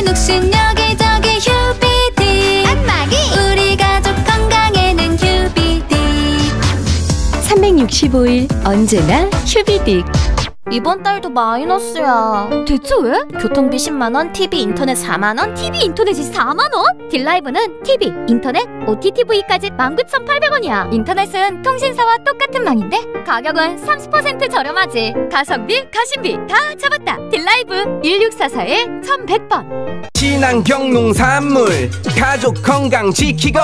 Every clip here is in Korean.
눅눅신 여기저기 휴비디 안마기 우리 가족 건강에는 휴비디 365일 언제나 휴비딕. 이번 달도 마이너스야. 대체 왜? 교통비 10만원, TV 인터넷 4만원. TV 인터넷이 4만원? 딜라이브는 TV, 인터넷, OTTV까지 19,800원이야. 인터넷은 통신사와 똑같은 망인데 가격은 30% 저렴하지. 가성비, 가심비 다 잡았다. 딜라이브 1644-1100번. 친환경 농산물 가족 건강 지키고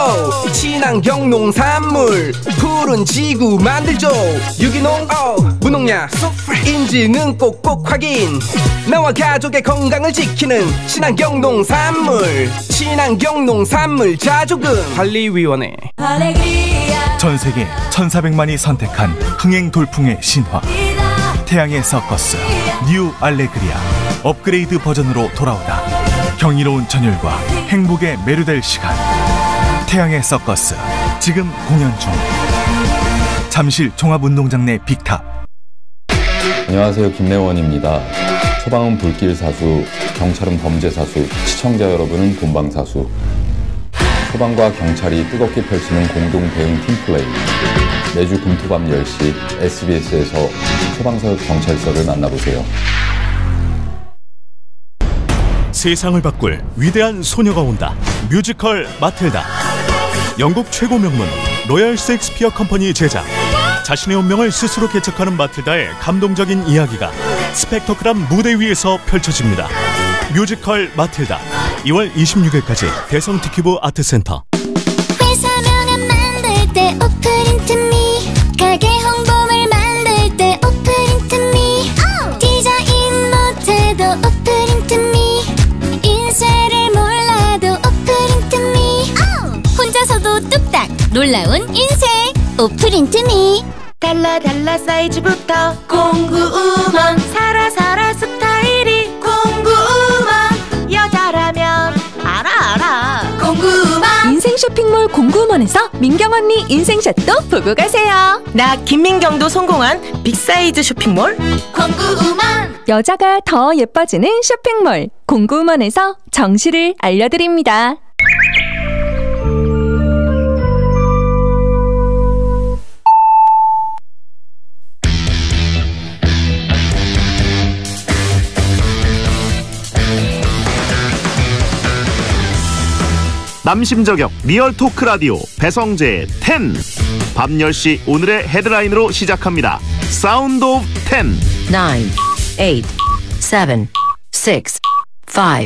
친환경 농산물 푸른 지구 만들죠. 유기농 무농약 인증은 꼭꼭 확인. 나와 가족의 건강을 지키는 친환경 농산물 친환경 농산물 자조금 관리위원회. 전 세계 1,400만이 선택한 흥행 돌풍의 신화 태양의 서커스 뉴 알레그리아 업그레이드 버전으로 돌아오다. 경이로운 전율과 행복에 매료될 시간. 태양의 서커스 지금 공연 중. 잠실 종합운동장 내 빅탑. 안녕하세요, 김래원입니다. 소방은 불길 사수, 경찰은 범죄 사수, 시청자 여러분은 본방 사수. 소방과 경찰이 뜨겁게 펼치는 공동 대응 팀플레이. 매주 금토밤 10시 SBS에서 소방서 경찰서를 만나보세요. 세상을 바꿀 위대한 소녀가 온다. 뮤지컬 마틸다. 영국 최고 명문 로열 셰익스피어 컴퍼니 제작. 자신의 운명을 스스로 개척하는 마틸다의 감동적인 이야기가 스펙터클한 무대 위에서 펼쳐집니다. 뮤지컬 마틸다 2월 26일까지 대성특히부 아트센터. 회사 명함 만들 때 오프린트미 가게 홍보물 만들 때 오프린트미 디자인 못해도 오프린트미 인쇄를 몰라도 오프린트미 혼자서도 뚝딱 놀라운 인쇄 오프린트미. 달라 사이즈부터 공구우먼 살아 스타일이 공구우먼 여자라면 알아 공구우먼. 인생 쇼핑몰 공구우먼에서 민경 언니 인생샷도 보고 가세요. 나 김민경도 성공한 빅사이즈 쇼핑몰 공구우먼. 여자가 더 예뻐지는 쇼핑몰 공구우먼에서 정시를 알려드립니다. 남심저격 리얼 토크 라디오 배성재의 10. 밤 10시 오늘의 헤드라인으로 시작합니다. 사운드 오브 10. 9, 8, 7, 6, 5, 4,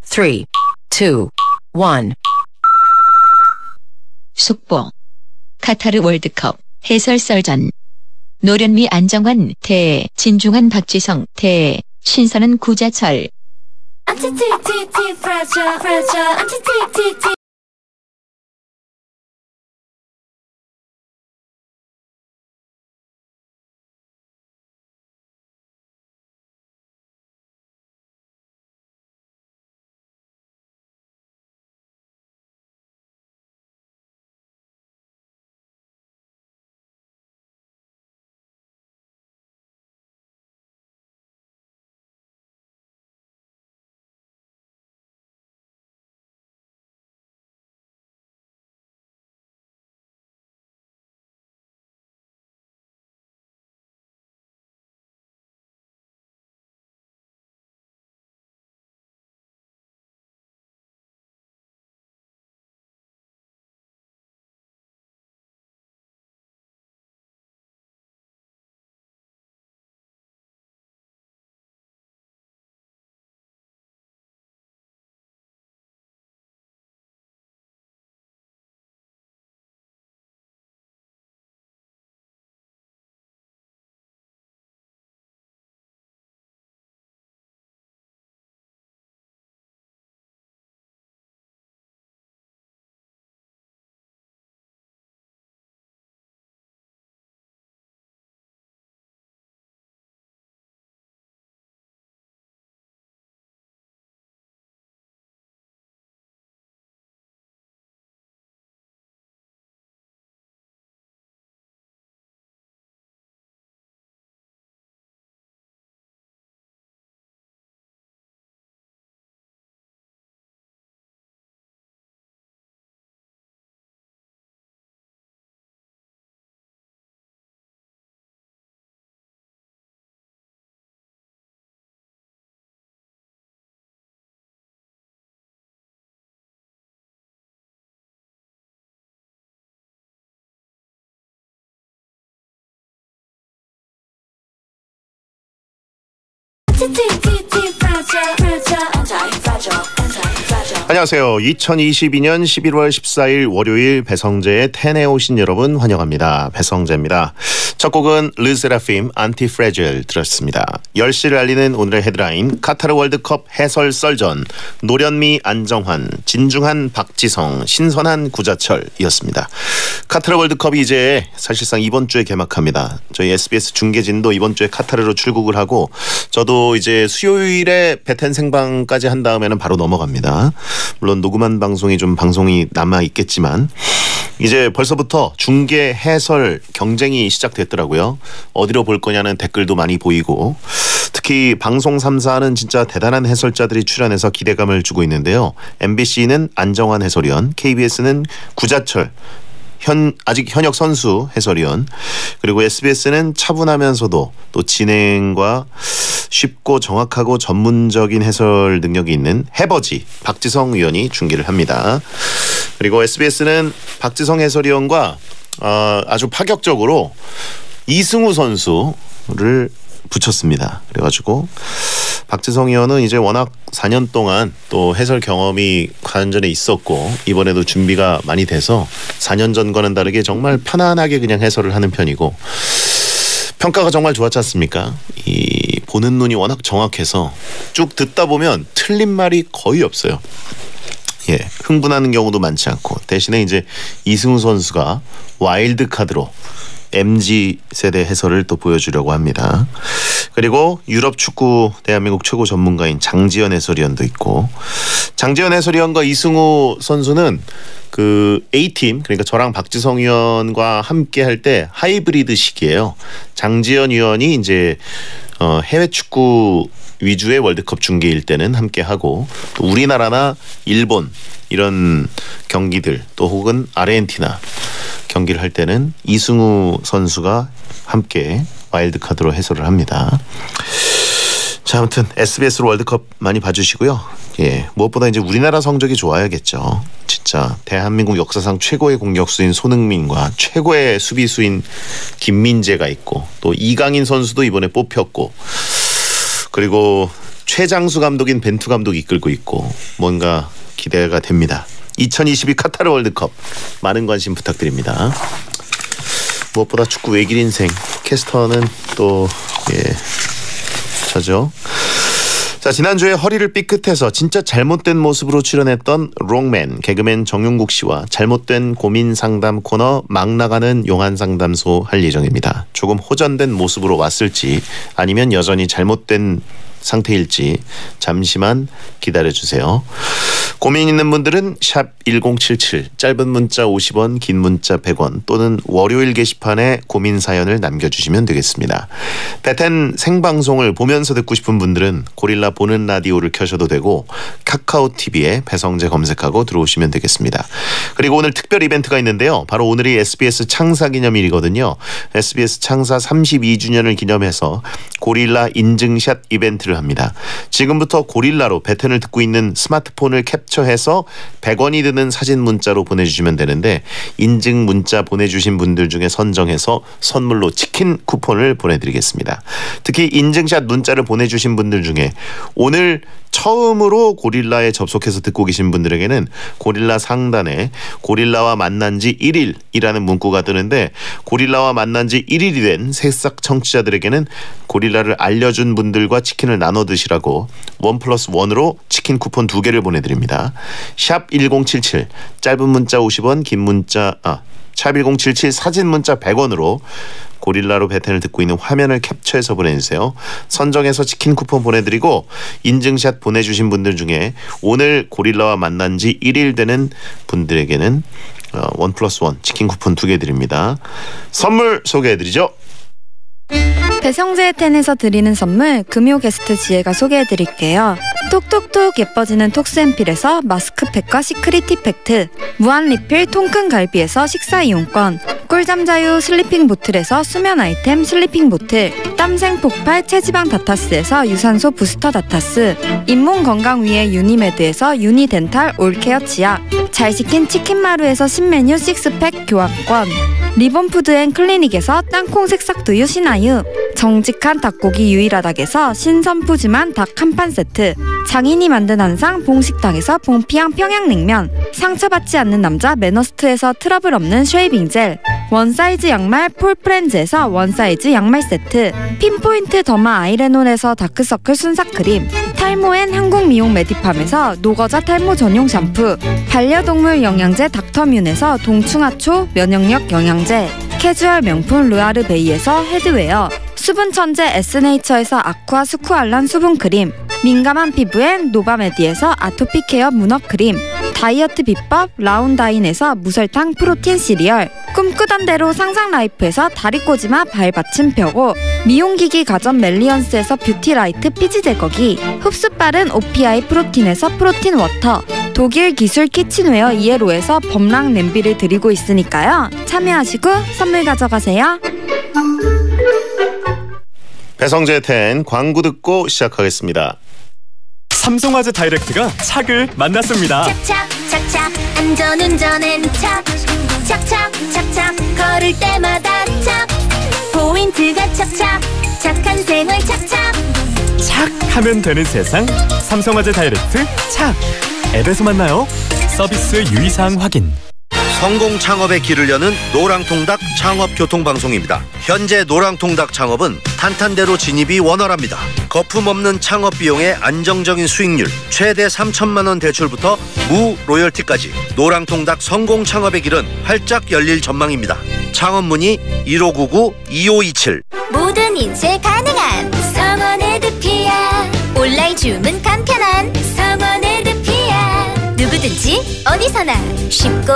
3, 2, 1. 속보. 카타르 월드컵 해설설전. 노련미 안정환 대 진중한 박지성 대 신선은 구자철. 안티티티티 프레셔 안티티티티 anti-TTT fragile, fragile, anti-fragile, anti-fragile. 안녕하세요. 2022년 11월 14일 월요일 배성재의 텐에 오신 여러분 환영합니다. 배성재입니다. 첫 곡은 르세라핌 안티프레질 들었습니다. 10시를 알리는 오늘의 헤드라인 카타르 월드컵 해설 썰전 노련미 안정환 진중한 박지성 신선한 구자철이었습니다. 카타르 월드컵이 이제 사실상 이번 주에 개막합니다. 저희 SBS 중계진도 이번 주에 카타르로 출국을 하고 저도 이제 수요일에 베텐 생방까지 한 다음에는 바로 넘어갑니다. 물론 녹음한 방송이 좀 방송이 남아있겠지만 이제 벌써부터 중계 해설 경쟁이 시작됐더라고요. 어디로 볼 거냐는 댓글도 많이 보이고 특히 방송 3사는 진짜 대단한 해설자들이 출연해서 기대감을 주고 있는데요. MBC는 안정환 해설위원, KBS는 구자철 아직 현역 선수 해설위원, 그리고 SBS는 차분하면서도 또 진행과 쉽고 정확하고 전문적인 해설 능력이 있는 해버지 박지성 위원이 중계를 합니다. 그리고 SBS는 박지성 해설위원과 아주 파격적으로 이승우 선수를 붙였습니다. 그래가지고 박지성 의원은 이제 워낙 4년 동안 또 해설 경험이 관전에 있었고 이번에도 준비가 많이 돼서 4년 전과는 다르게 정말 편안하게 그냥 해설을 하는 편이고 평가가 정말 좋았지 않습니까? 이 보는 눈이 워낙 정확해서 쭉 듣다 보면 틀린 말이 거의 없어요. 예, 흥분하는 경우도 많지 않고 대신에 이제 이승우 선수가 와일드 카드로 MG 세대 해설을 또 보여주려고 합니다. 그리고 유럽 축구 대한민국 최고 전문가인 장지현 해설위원도 있고 장지현 해설위원과 이승우 선수는 그 A팀 그러니까 저랑 박지성 위원과 함께 할 때 하이브리드식이에요. 장지현 위원이 이제 해외 축구 위주의 월드컵 중계일 때는 함께 하고 또 우리나라나 일본 이런 경기들 또 혹은 아르헨티나 경기를 할 때는 이승우 선수가 함께 와일드카드로 해설을 합니다. 자, 아무튼 SBS로 월드컵 많이 봐주시고요. 예, 무엇보다 이제 우리나라 성적이 좋아야겠죠. 진짜 대한민국 역사상 최고의 공격수인 손흥민과 최고의 수비수인 김민재가 있고 또 이강인 선수도 이번에 뽑혔고 그리고 최장수 감독인 벤투 감독이 이끌고 있고 뭔가 기대가 됩니다. 2022 카타르 월드컵 많은 관심 부탁드립니다. 무엇보다 축구 외길 인생 캐스터는 또 저죠. 자, 지난주에 허리를 삐끗해서 진짜 잘못된 모습으로 출연했던 롱맨 개그맨 정용국 씨와 잘못된 고민 상담 코너 막 나가는 용한 상담소 할 예정입니다. 조금 호전된 모습으로 왔을지 아니면 여전히 잘못된 상태일지 잠시만 기다려주세요. 고민 있는 분들은 샵 1077 짧은 문자 50원 긴 문자 100원 또는 월요일 게시판에 고민 사연을 남겨주시면 되겠습니다. 베텐 생방송을 보면서 듣고 싶은 분들은 고릴라 보는 라디오를 켜셔도 되고 카카오TV에 배성재 검색하고 들어오시면 되겠습니다. 그리고 오늘 특별 이벤트가 있는데요. 바로 오늘이 SBS 창사 기념일이거든요. SBS 창사 32주년을 기념해서 고릴라 인증샷 이벤트를 합니다. 지금부터 고릴라로 베텐을 듣고 있는 스마트폰을 캡처해서 100원이 드는 사진 문자로 보내주시면 되는데 인증 문자 보내주신 분들 중에 선정해서 선물로 치킨 쿠폰을 보내드리겠습니다. 특히 인증샷 문자를 보내주신 분들 중에 오늘 처음으로 고릴라에 접속해서 듣고 계신 분들에게는 고릴라 상단에 고릴라와 만난 지 1일이라는 문구가 뜨는데 고릴라와 만난 지 1일이 된 새싹 청취자들에게는 고릴라를 알려준 분들과 치킨을 나눠 드시라고 1+1으로 치킨 쿠폰 2개를 보내드립니다. 샵 1077 짧은 문자 50원 긴 문자 샵 1077 사진 문자 100원으로 고릴라로 베텐을 듣고 있는 화면을 캡처해서 보내주세요. 선정해서 치킨 쿠폰 보내드리고 인증샷 보내주신 분들 중에 오늘 고릴라와 만난 지 1일 되는 분들에게는 1+1 치킨 쿠폰 2개 드립니다. 선물 소개해드리죠. 배성재의 텐에서 드리는 선물 금요 게스트 지혜가 소개해드릴게요. 톡톡톡 예뻐지는 톡스앰필에서 마스크팩과 시크릿 티팩트, 무한 리필 통큰 갈비에서 식사 이용권, 꿀잠 자유 슬리핑 보틀에서 수면 아이템 슬리핑 보틀, 땀생 폭발 체지방 다타스에서 유산소 부스터 다타스, 잇몸 건강 위해 유니메드에서 유니덴탈 올케어 치약, 잘 식힌 치킨마루에서 신메뉴 식스팩 교환권, 리본푸드 앤 클리닉에서 땅콩 색삭두유 신하유, 정직한 닭고기 유일하닥에서 신선 푸짐한 닭 한판 세트, 장인이 만든 한상 봉식당에서 봉피향 평양냉면, 상처받지 않는 남자 매너스트에서 트러블 없는 쉐이빙 젤, 원사이즈 양말 폴프렌즈에서 원사이즈 양말 세트, 핀포인트 더마 아이레논에서 다크서클 순삭크림, 탈모엔 한국 미용 메디팜에서 노거자 탈모 전용 샴푸, 반려동물 영양제 닥터뮌에서 동충하초 면역력 영양제, 캐주얼 명품 르아르베이에서 헤드웨어, 수분 천재 에스네이처에서 아쿠아 스쿠알란 수분크림, 민감한 피부엔 노바메디에서 아토피 케어 문어크림, 다이어트 비법 라운다인에서 무설탕 프로틴 시리얼, 꿈꾸던 대로 상상라이프에서 다리꼬지마 발받침펴고, 미용기기 가전 멜리언스에서 뷰티라이트 피지 제거기, 흡수 빠른 OPI 프로틴에서 프로틴 워터, 독일 기술 키친웨어 이에로에서 범랑 냄비를 드리고 있으니까요. 참여하시고 선물 가져가세요. 배성재 10 광고 듣고 시작하겠습니다. 삼성화재 다이렉트가 착을 만났습니다. 착착착착 안전운전엔 착 착착착착 걸을 때마다 착 포인트가 착착 착한 생활 착착 착 하면 되는 세상 삼성화재 다이렉트 착 앱에서 만나요. 서비스 유의사항 확인. 성공 창업의 길을 여는 노랑통닭 창업교통방송입니다. 현재 노랑통닭 창업은 탄탄대로 진입이 원활합니다. 거품 없는 창업 비용의 안정적인 수익률, 최대 3천만 원 대출부터 무 로열티까지 노랑통닭 성공 창업의 길은 활짝 열릴 전망입니다. 창업 문의 1599-2527. 모든 인쇄 가능한 성원에드피아, 온라인 주문 간편한 성원에드피아, 누구든지 어디서나 쉽고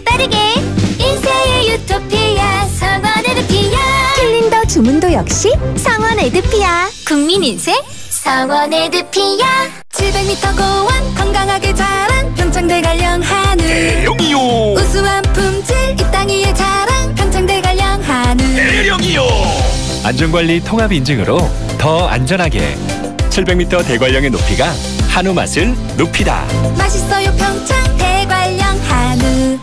빠르게 인쇄의 유토피아 성원에드피아. 캘린더 주문도 역시 성원에드피아. 국민인쇄 성원에드피아. 700m 고원 건강하게 자란 평창대관령 한우 대령이요. 우수한 품질 이 땅 위의 자랑 평창대관령 한우 대령이요. 안전관리 통합 인증으로 더 안전하게 700m 대관령의 높이가 한우 맛을 높이다. 맛있어요 평창 대관령 한우.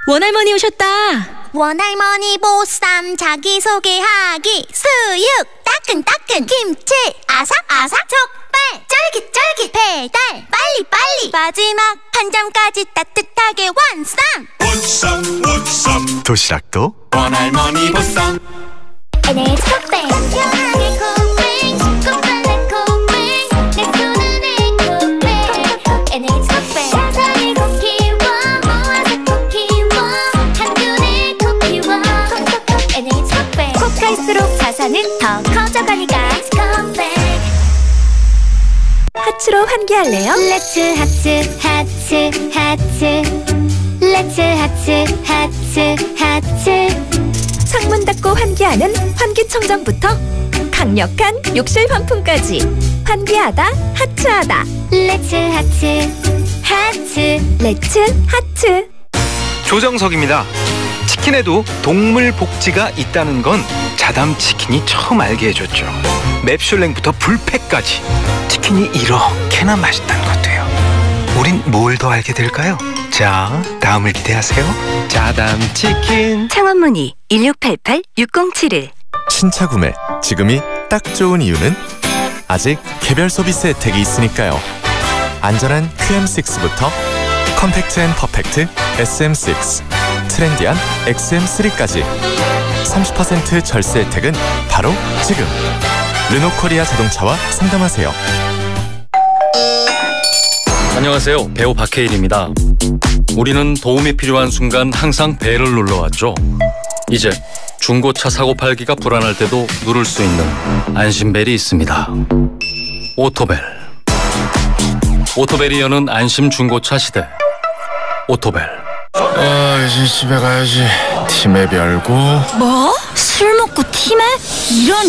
원할머니 오셨다. 원할머니 보쌈 자기소개하기. 수육 따끈따끈 김치 아삭아삭 족발 쫄깃쫄깃 배달 빨리빨리 마지막 한 점까지 따뜻하게 완성. 원쌈 도시락도 원할머니 보쌈. NH 컵백 편하게 컵백 컵백에 컵백 내 손안에 컵백 NH 컵백 사사의 쿠키와 모아서 쿠키와 한눈에 쿠키와 NH 컵백 콕 갈수록 자산은 더 커져가니까 컵백. 하츠로 환기할래요? 렛츠 하츠 하츠 하츠 렛츠 하츠 하츠 하츠. 창문 닫고 환기하는 환기청정부터 강력한 욕실 환풍까지 환기하다 하츠하다. 렛츠 하츠 하츠 렛츠 하츠. 조정석입니다. 치킨에도 동물 복지가 있다는 건 자담 치킨이 처음 알게 해줬죠. 맵슐랭부터 불패까지 치킨이 이렇게나 맛있다는 것도요. 우린 뭘 더 알게 될까요? 자, 다음을 기대하세요. 자담 치킨. 창원문의 1688-6071. 신차 구매 지금이 딱 좋은 이유는 아직 개별 소비세 혜택이 있으니까요. 안전한 QM6부터 컴팩트 앤 퍼펙트 SM6, 트렌디한 XM3까지 30% 절세 혜택은 바로 지금. 르노코리아 자동차와 상담하세요. 안녕하세요. 배우 박해일입니다. 우리는 도움이 필요한 순간 항상 벨을 눌러왔죠. 이제 중고차 사고 팔기가 불안할 때도 누를 수 있는 안심벨이 있습니다. 오토벨. 오토벨이 여는 안심 중고차 시대. 오토벨. 이제 집에 가야지. 팀앱 열고. 뭐? 술 먹고 팀앱? 이런.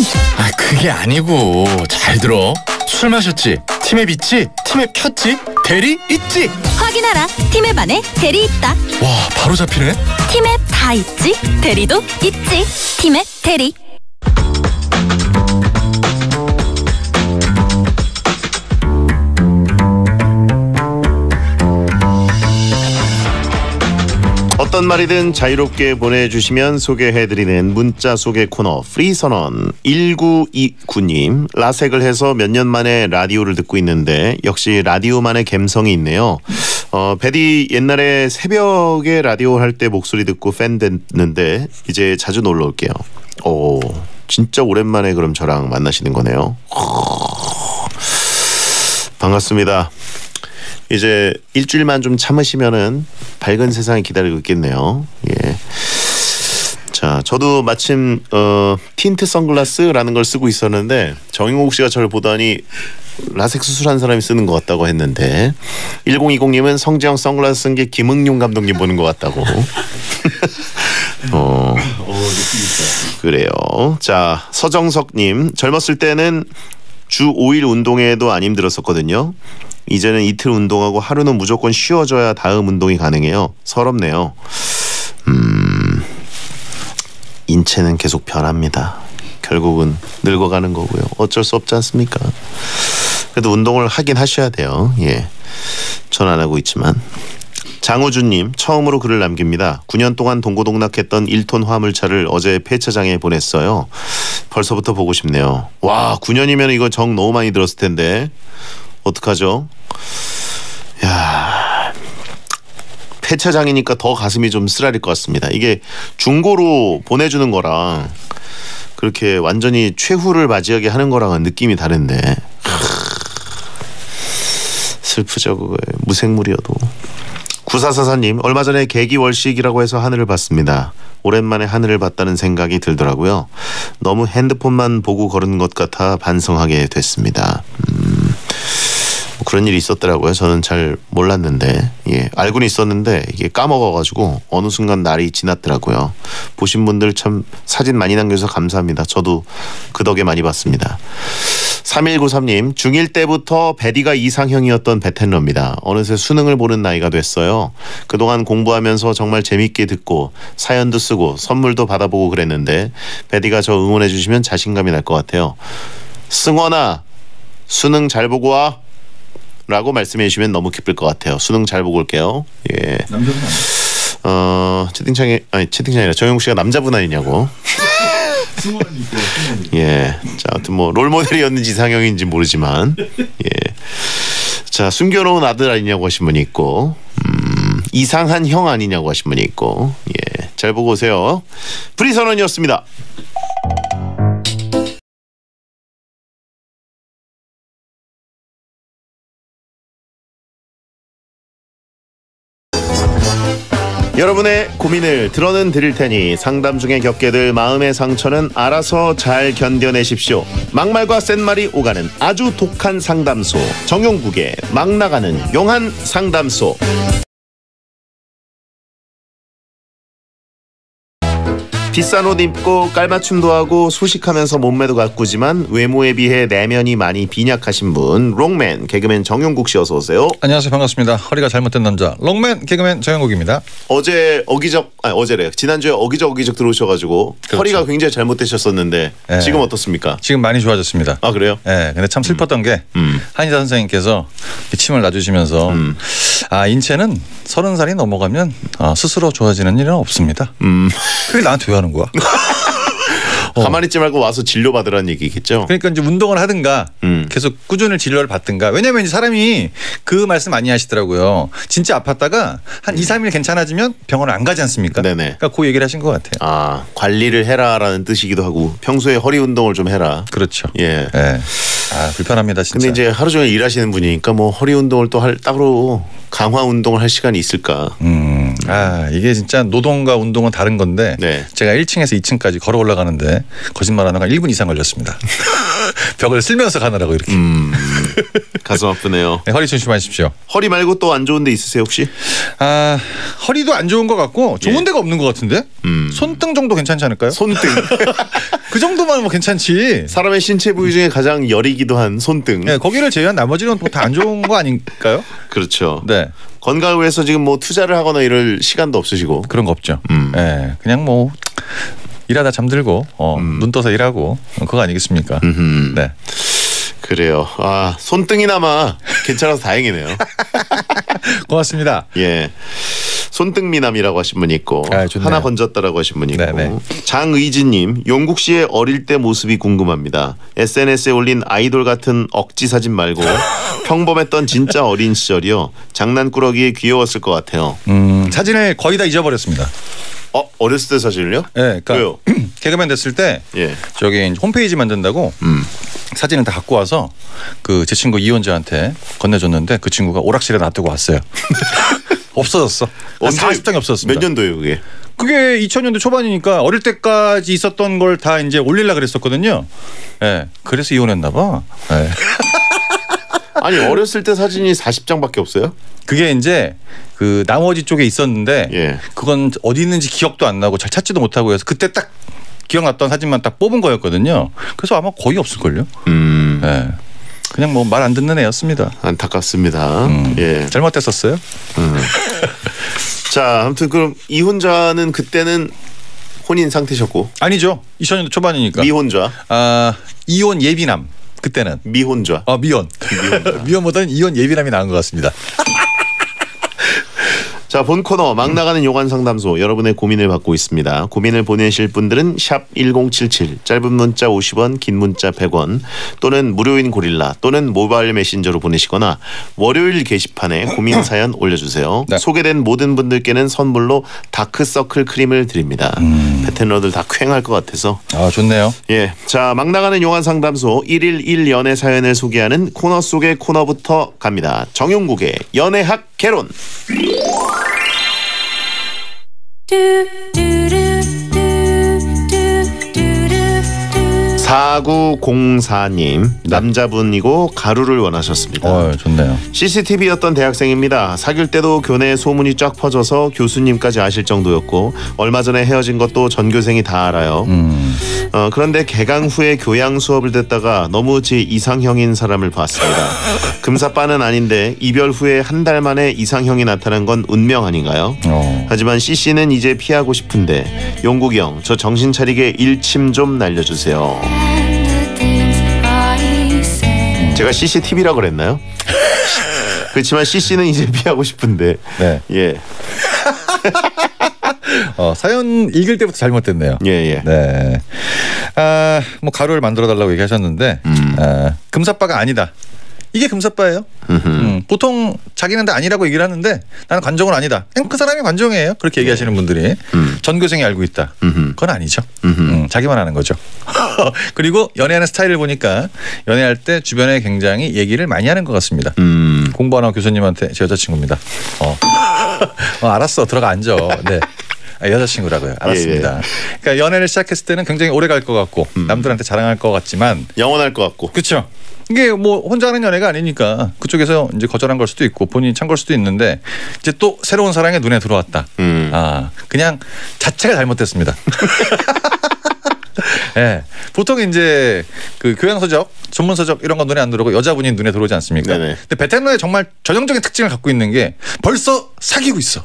그게 아니고. 잘 들어. 술 마셨지? 팀앱 있지? 팀앱 켰지? 대리 있지? 확인하라. 팀앱 안에 대리 있다. 와, 바로 잡히네. 팀앱 다 있지? 대리도 있지. 팀앱 대리. 어떤 말이든 자유롭게 보내주시면 소개해드리는 문자 소개 코너 프리선언. 1929님, 라섹을 해서 몇 년 만에 라디오를 듣고 있는데 역시 라디오만의 감성이 있네요. 베디 옛날에 새벽에 라디오 할 때 목소리 듣고 팬 됐는데 이제 자주 놀러 올게요. 오, 진짜 오랜만에 그럼 저랑 만나시는 거네요. 반갑습니다. 이제 일주일만 좀 참으시면은 밝은 세상이 기다리고 있겠네요. 예. 자, 저도 마침 틴트 선글라스라는 걸 쓰고 있었는데 정인국 씨가 저를 보더니 라섹 수술한 사람이 쓰는 것 같다고 했는데 1020님은 성재형 선글라스 쓴 게 김응용 감독님 보는 것 같다고. 그래요. 자, 서정석님, 젊었을 때는 주 5일 운동해도 안 힘들었었거든요. 이제는 이틀 운동하고 하루는 무조건 쉬어줘야 다음 운동이 가능해요. 서럽네요. 인체는 계속 변합니다. 결국은 늙어가는 거고요. 어쩔 수 없지 않습니까? 그래도 운동을 하긴 하셔야 돼요. 예, 전 안 하고 있지만. 장우준님, 처음으로 글을 남깁니다. 9년 동안 동고동락했던 1톤 화물차를 어제 폐차장에 보냈어요. 벌써부터 보고 싶네요. 와, 9년이면 이거 정 너무 많이 들었을 텐데 어떡하죠? 야, 폐차장이니까 더 가슴이 좀 쓰라릴 것 같습니다. 이게 중고로 보내주는 거랑 그렇게 완전히 최후를 맞이하게 하는 거랑은 느낌이 다른데 슬프죠. 그거에 무생물이어도. 9444님, 얼마 전에 개기월식이라고 해서 하늘을 봤습니다. 오랜만에 하늘을 봤다는 생각이 들더라고요. 너무 핸드폰만 보고 걸은 것 같아 반성하게 됐습니다. 뭐 그런 일이 있었더라고요. 저는 잘 몰랐는데, 예, 알고는 있었는데 이게 까먹어가지고 어느 순간 날이 지났더라고요. 보신 분들 참 사진 많이 남겨주셔서 감사합니다. 저도 그 덕에 많이 봤습니다. 3193님, 중1 때부터 베디가 이상형이었던 베텐러입니다. 어느새 수능을 보는 나이가 됐어요. 그동안 공부하면서 정말 재밌게 듣고 사연도 쓰고 선물도 받아보고 그랬는데 베디가 저 응원해 주시면 자신감이 날 것 같아요. 승원아, 수능 잘 보고 와 라고 말씀해 주시면 너무 기쁠 것 같아요. 수능 잘 보고 올게요. 예. 남자분 채팅창이 아니라 정영국 씨가 남자분 아니냐고. 예, 자, 아무튼 뭐 롤모델이었는지 이상형인지 모르지만, 예, 자, 숨겨놓은 아들 아니냐고 하신 분이 있고, 이상한 형 아니냐고 하신 분이 있고, 예, 잘 보고 오세요. 프리선언이었습니다. 여러분의 고민을 들어는 드릴 테니 상담 중에 겪게 될 마음의 상처는 알아서 잘 견뎌내십시오. 막말과 센말이 오가는 아주 독한 상담소, 정용국의 막 나가는 용한 상담소. 비싼 옷 입고 깔맞춤도 하고 소식하면서 몸매도 가꾸지만 외모에 비해 내면이 많이 빈약하신 분, 롱맨 개그맨 정용국 씨 어서 오세요. 안녕하세요, 반갑습니다. 허리가 잘못된 남자 롱맨 개그맨 정용국입니다. 어제래요. 지난주에 어기적 들어오셔가지고 그렇죠. 허리가 굉장히 잘못되셨었는데 네. 지금 어떻습니까? 지금 많이 좋아졌습니다. 아, 그래요? 네. 근데 참 슬펐던 게 한의사 선생님께서 침을 놔주시면서 인체는 30살이 넘어가면 스스로 좋아지는 일은 없습니다. 그게 나한테 왜 하는 거야? 가만히 있지 말고 와서 진료 받으라는 얘기겠죠. 그러니까 이제 운동을 하든가 계속 꾸준히 진료를 받든가. 왜냐하면 이제 사람이 그 말씀 많이 하시더라고요. 진짜 아팠다가 한 2, 3일 괜찮아지면 병원을 안 가지 않습니까? 네네. 그러니까 그 얘기를 하신 것 같아요. 아, 관리를 해라라는 뜻이기도 하고 평소에 허리 운동을 좀 해라. 그렇죠. 예. 네. 아, 불편합니다 진짜. 근데 이제 하루 종일 일하시는 분이니까 뭐 허리 운동을 또 따로 강화 운동을 할 시간이 있을까? 아, 이게 진짜 노동과 운동은 다른 건데 네. 제가 1층에서 2층까지 걸어 올라가는데 거짓말 안 하고 1분 이상 걸렸습니다. 벽을 쓸면서 가느라고 이렇게. 가슴 아프네요. 네, 허리 조심하십시오. 허리 말고 또 안 좋은 데 있으세요 혹시? 아, 허리도 안 좋은 것 같고 좋은 데가 없는 것 같은데? 손등 정도 괜찮지 않을까요? 손등. 그 정도만 뭐 괜찮지. 사람의 신체 부위 중에 가장 여리기도 한 손등. 네, 거기를 제외한 나머지는 다 안 좋은 거 아닐까요? 그렇죠. 네. 건강을 위해서 지금 뭐 투자를 하거나 이럴 시간도 없으시고. 그런 거 없죠. 네, 그냥 뭐 일하다 잠들고 눈 떠서 일하고 그거 아니겠습니까? 네. 그래요. 아, 손등이나마 괜찮아서 다행이네요. 고맙습니다. 예. 손등미남이라고 하신 분이 있고 하나 건졌다라고 하신 분이 있고 네네. 장의진님 용국 씨의 어릴 때 모습이 궁금합니다. SNS에 올린 아이돌 같은 억지 사진 말고 평범했던 진짜 어린 시절이요. 장난꾸러기에 귀여웠을 것 같아요. 사진을 거의 다 잊어버렸습니다. 어렸을 때 사진을요? 네, 그러니까 왜요? 개그맨 됐을 때 예. 저기 홈페이지 만든다고 사진을 다 갖고 와서 그 제 친구 이혼자한테 건네줬는데 그 친구가 오락실에 놔두고 왔어요. 없어졌어. 한 40장이 없어졌습니다. 몇 년도예요 그게? 그게 2000년대 초반이니까 어릴 때까지 있었던 걸 다 이제 올리려고 그랬었거든요. 네, 그래서 이혼했나 봐. 네. 아니 어렸을 때 사진이 40장밖에 없어요? 그게 이제 그 나머지 쪽에 있었는데 예. 그건 어디 있는지 기억도 안 나고 잘 찾지도 못하고 해서 그때 딱 기억났던 사진만 딱 뽑은 거였거든요. 그래서 아마 거의 없을걸요. 네. 그냥 뭐 말 안 듣는 애였습니다. 안타깝습니다. 예. 잘못됐었어요. 자, 아무튼 그럼 이혼자는 그때는 혼인 상태셨고 아니죠. 2000년대 초반이니까. 미혼자. 이혼 예비남. 그때는 미혼자. 미혼. 미혼보다는 이혼 예비남이 나은 것 같습니다. 자, 본 코너 막 나가는 요관 상담소 여러분의 고민을 받고 있습니다. 고민을 보내실 분들은 샵 1077 짧은 문자 50원 긴 문자 100원 또는 무료인 고릴라 또는 모바일 메신저로 보내시거나 월요일 게시판에 고민 사연 올려주세요. 네. 소개된 모든 분들께는 선물로 다크서클 크림을 드립니다. 베테너들 다 쾌행할 것 같아서. 좋네요. 예, 자, 막 나가는 요관 상담소 1일 1연애 사연을 소개하는 코너 속의 코너부터 갑니다. 정용국의 연애학 개론. 4904님 남자분이고 가루를 원하셨습니다. 좋네요. CCTV였던 대학생입니다. 사귈 때도 교내에 소문이 쫙 퍼져서 교수님까지 아실 정도였고 얼마 전에 헤어진 것도 전교생이 다 알아요. 그런데 개강 후에 교양 수업을 듣다가 너무 제 이상형인 사람을 봤습니다. 금사빠는 아닌데 이별 후에 한 달 만에 이상형이 나타난 건 운명 아닌가요? 하지만 CC는 이제 피하고 싶은데 용국이 형, 저 정신 차리게 일침 좀 날려주세요. 제가 CCTV라고 그랬나요? 그렇지만 CC는 이제 피하고 싶은데. 네. 예. 사연 읽을 때부터 잘못됐네요. 예. 네. 뭐 가루를 만들어 달라고 얘기하셨는데 금사빠가 아니다. 이게 금사빠예요. 보통 자기는 다 아니라고 얘기를 하는데 나는 관종은 아니다. 그냥 그 사람이 관종이에요. 그렇게 얘기하시는 분들이 전교생이 알고 있다. 그건 아니죠. 자기만 아는 거죠. 그리고 연애하는 스타일을 보니까 연애할 때 주변에 굉장히 얘기를 많이 하는 것 같습니다. 공부하는 교수님한테 제 여자친구입니다. 알았어 들어가 앉아. 네. 여자친구라고요. 알았습니다. 예. 그러니까 연애를 시작했을 때는 굉장히 오래 갈 것 같고 남들한테 자랑할 것 같지만 영원할 것 같고. 그렇죠. 이게 뭐 혼자 하는 연애가 아니니까 그쪽에서 이제 거절한 걸 수도 있고 본인이 찬 걸 수도 있는데 이제 또 새로운 사랑에 눈에 들어왔다. 그냥 자체가 잘못됐습니다. 네. 보통 이제 그 교양서적, 전문서적 이런 건 눈에 안 들어오고 여자분이 눈에 들어오지 않습니까? 네네. 근데 베테랑의 정말 전형적인 특징을 갖고 있는 게 벌써 사귀고 있어.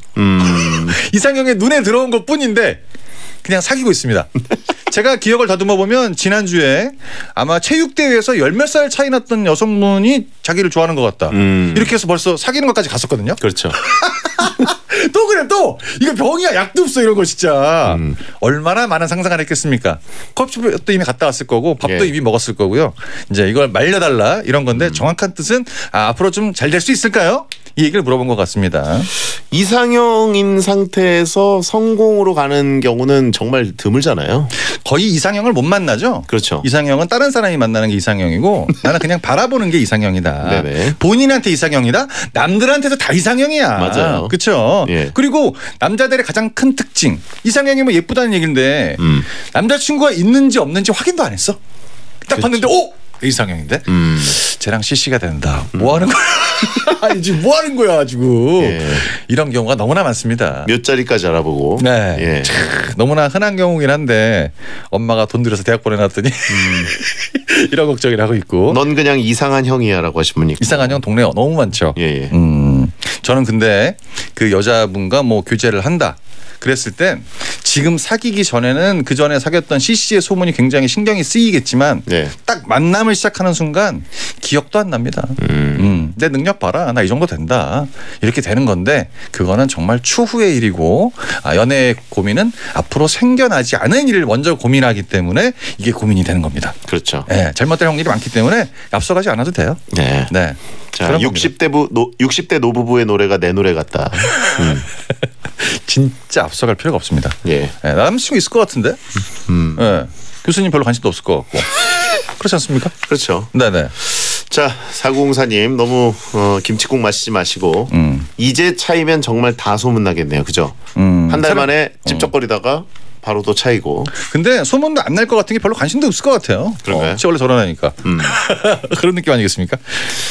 이상형의 눈에 들어온 것 뿐인데 그냥 사귀고 있습니다. 제가 기억을 다듬어 보면 지난주에 아마 체육대회에서 열 몇 살 차이 났던 여성분이 자기를 좋아하는 것 같다. 이렇게 해서 벌써 사귀는 것까지 갔었거든요. 그렇죠. 또 그래 또 이거 병이야 약도 없어 이런 거 진짜. 얼마나 많은 상상을 했겠습니까. 커피숍도 이미 갔다 왔을 거고 밥도 이미 먹었을 거고요. 이제 이걸 말려달라 이런 건데 정확한 뜻은 앞으로 좀 잘 될 수 있을까요? 이 얘기를 물어본 것 같습니다. 이상형인 상태에서 성공으로 가는 경우는 정말 드물잖아요. 거의 이상형을 못 만나죠. 그렇죠. 이상형은 다른 사람이 만나는 게 이상형이고 나는 그냥 바라보는 게 이상형이다. 네네. 본인한테 이상형이다. 남들한테도 다 이상형이야. 맞아요. 그렇죠. 예. 그리고 남자들의 가장 큰 특징 이상형이면 예쁘다는 얘기인데 남자친구가 있는지 없는지 확인도 안 했어. 딱 봤는데 오! 이상형인데 쟤랑 CC가 된다. 뭐 하는 거야? 아니 지금 뭐 하는 거야 지금. 예. 이런 경우가 너무나 많습니다. 몇 자리까지 알아보고. 네. 예. 너무나 흔한 경우긴 한데 엄마가 돈 들여서 대학 보내놨더니 이런 걱정을 하고 있고. 넌 그냥 이상한 형이야라고 하신 분이 있고. 이상한 형 동네 너무 많죠. 예. 저는 근데 그 여자분과 뭐 교제를 한다. 그랬을 땐 지금 사귀기 전에는 그 전에 사귀었던 CC의 소문이 굉장히 신경이 쓰이겠지만 딱 만남을 시작하는 순간 기억도 안 납니다. 내 능력 봐라. 나 이 정도 된다. 이렇게 되는 건데 그거는 정말 추후의 일이고 연애의 고민은 앞으로 생겨나지 않은 일을 먼저 고민하기 때문에 이게 고민이 되는 겁니다. 그렇죠. 네, 잘못될 확률이 많기 때문에 앞서가지 않아도 돼요. 네. 네. 자, 60대 노부부의 노래가 내 노래 같다. 진짜 앞서갈 필요가 없습니다. 예. 네, 남자친구 있을 것 같은데. 네. 교수님 별로 관심도 없을 것 같고. 그렇지 않습니까? 그렇죠. 네네. 자, 4904님 너무 김치국 마시지 마시고 이제 차이면 정말 다 소문나겠네요. 그죠? 한 달 만에 찝쩍거리다가 바로 또 차이고. 근데 소문도 안 날 것 같은 게 별로 관심도 없을 것 같아요. 그런가요? 원래 저러나니까. 그런 느낌 아니겠습니까?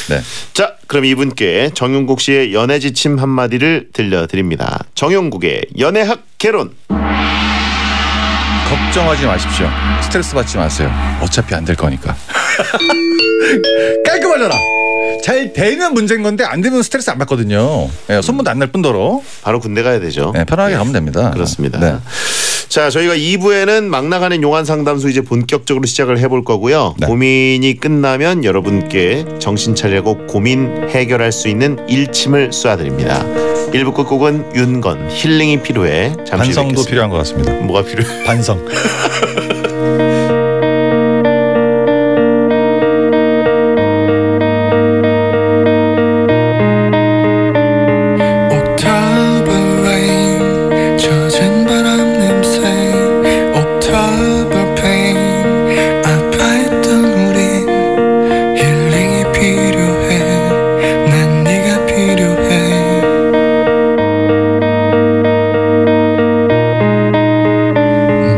네. 자, 그럼 이분께 정용국 씨의 연애 지침 한마디를 들려드립니다. 정용국의 연애학 개론. 걱정하지 마십시오. 스트레스 받지 마세요. 어차피 안 될 거니까. 깔끔하잖아. 잘 되면 문제인 건데 안 되면 스트레스 안 받거든요. 네, 소문도 안 날 뿐더러 바로 군대 가야 되죠. 네, 편하게 가면 됩니다. 그렇습니다. 네. 자, 저희가 2부에는 막 나가는 용한 상담소 이제 본격적으로 시작을 해볼 거고요. 네. 고민이 끝나면 여러분께 정신 차리고 고민 해결할 수 있는 일침을 쏘아드립니다. 1부 끝곡은 윤건 힐링이 필요해. 잠시 반성도 뵙겠습니다. 필요한 것 같습니다. 뭐가 필요해? 반성.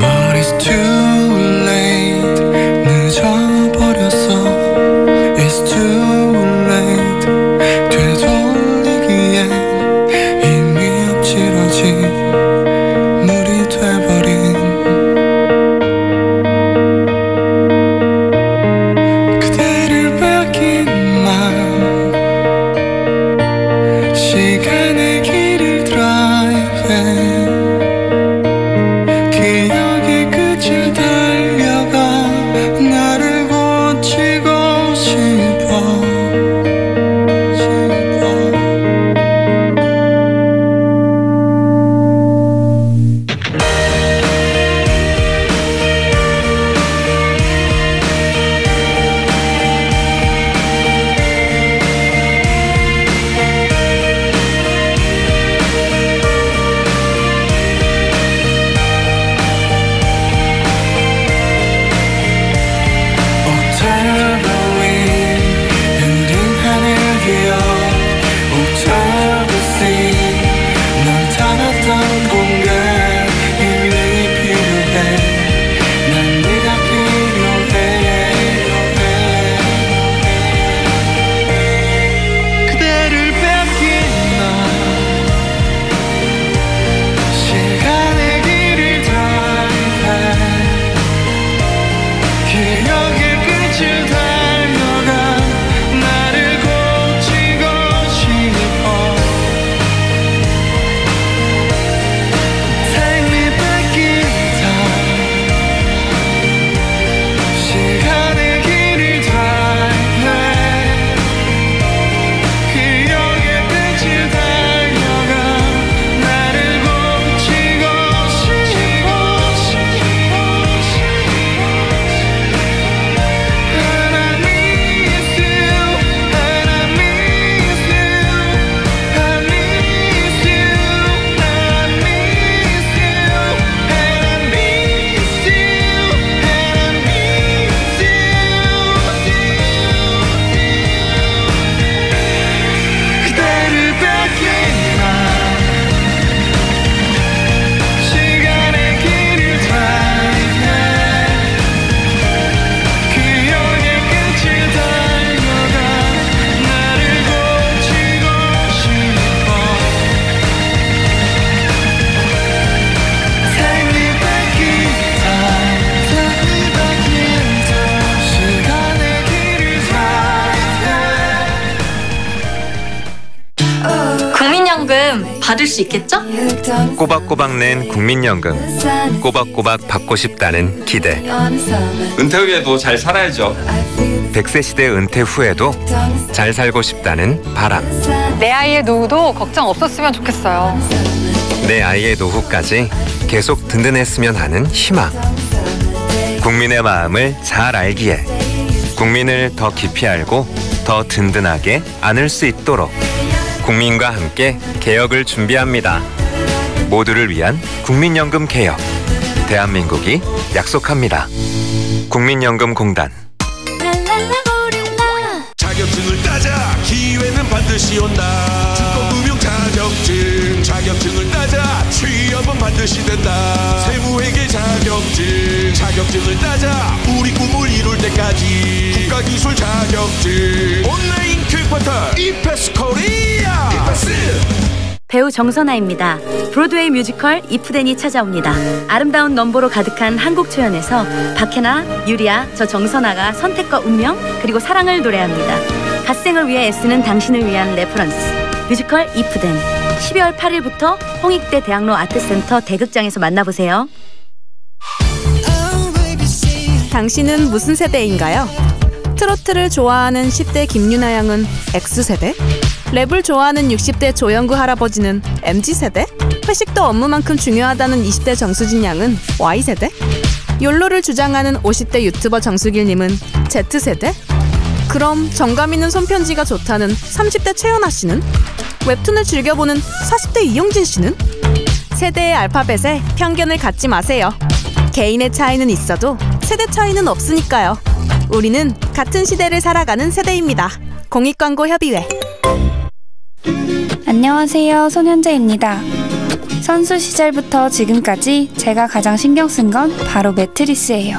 But it's too late. 국민연금 받을 수 있겠죠? 꼬박꼬박 낸 국민연금. 꼬박꼬박 받고 싶다는 기대. 은퇴 후에도 잘 살아야죠. 100세 시대 은퇴 후에도 잘 살고 싶다는 바람. 내 아이의 노후도 걱정 없었으면 좋겠어요. 내 아이의 노후까지 계속 든든했으면 하는 희망. 국민의 마음을 잘 알기에 국민을 더 깊이 알고 더 든든하게 안을 수 있도록 국민과 함께 개혁을 준비합니다. 모두를 위한 국민연금 개혁. 대한민국이 약속합니다. 국민연금공단. 자격증을 따자. 기회는 반드시 온다. 증권금융 자격증. 자격증을 따자. 취업은 반드시 된다. 세무회계 자격증. 자격증을 따자. 우리 꿈을 이룰 때까지. 국가기술 자격증. 온라인 큐포털 이패스 코리아. 이패스. 배우 정선아입니다. 브로드웨이 뮤지컬 이프덴이 찾아옵니다. 아름다운 넘버로 가득한 한국 초연에서 박해나, 유리아, 저 정선아가 선택과 운명 그리고 사랑을 노래합니다. 갓생을 위해 애쓰는 당신을 위한 레퍼런스. 뮤지컬 이프덴 12월 8일부터 홍익대 대학로 아트센터 대극장에서 만나보세요. 당신은 무슨 세대인가요? 트로트를 좋아하는 10대 김유나 양은 X세대? 랩을 좋아하는 60대 조영구 할아버지는 MZ세대? 회식도 업무만큼 중요하다는 20대 정수진 양은 Y세대? 욜로를 주장하는 50대 유튜버 정수길님은 Z세대? 그럼 정감 있는 손편지가 좋다는 30대 최연아 씨는? 웹툰을 즐겨보는 40대 이용진 씨는? 세대의 알파벳에 편견을 갖지 마세요. 개인의 차이는 있어도 세대 차이는 없으니까요. 우리는 같은 시대를 살아가는 세대입니다. 공익광고협의회. 안녕하세요. 손현재입니다. 선수 시절부터 지금까지 제가 가장 신경 쓴 건 바로 매트리스예요.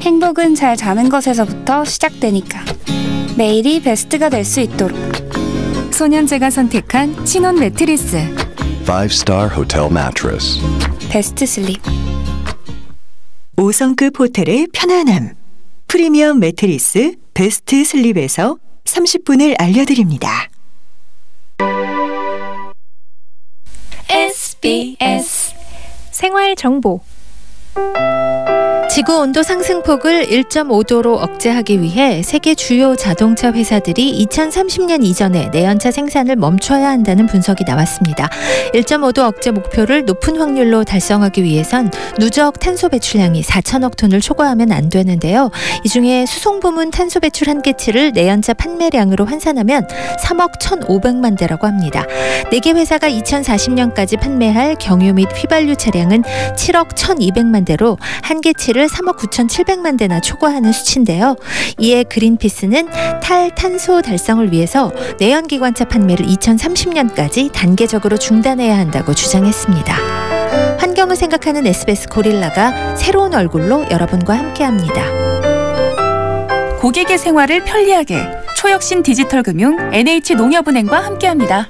행복은 잘 자는 것에서부터 시작되니까. 매일이 베스트가 될 수 있도록. 손현재가 선택한 신혼 매트리스. 5-star hotel mattress. 베스트 슬립. 5성급 호텔의 편안함. 프리미엄 매트리스 베스트 슬립에서 30분을 알려드립니다. SBS 생활정보. 지구 온도 상승폭을 1.5도로 억제하기 위해 세계 주요 자동차 회사들이 2030년 이전에 내연차 생산을 멈춰야 한다는 분석이 나왔습니다. 1.5도 억제 목표를 높은 확률로 달성하기 위해선 누적 탄소 배출량이 4천억 톤을 초과하면 안 되는데요. 이 중에 수송 부문 탄소 배출 한계치를 내연차 판매량으로 환산하면 3억 1,500만 대라고 합니다. 4개 회사가 2040년까지 판매할 경유 및 휘발유 차량은 7억 1,200만 대로 한계치를 3억 9,700만 대나 초과하는 수치인데요. 이에 그린피스는 탈탄소 달성을 위해서 내연기관차 판매를 2030년까지 단계적으로 중단해야 한다고 주장했습니다. 환경을 생각하는 SBS 고릴라가 새로운 얼굴로 여러분과 함께합니다. 고객의 생활을 편리하게 초혁신 디지털금융 NH농협은행과 함께합니다.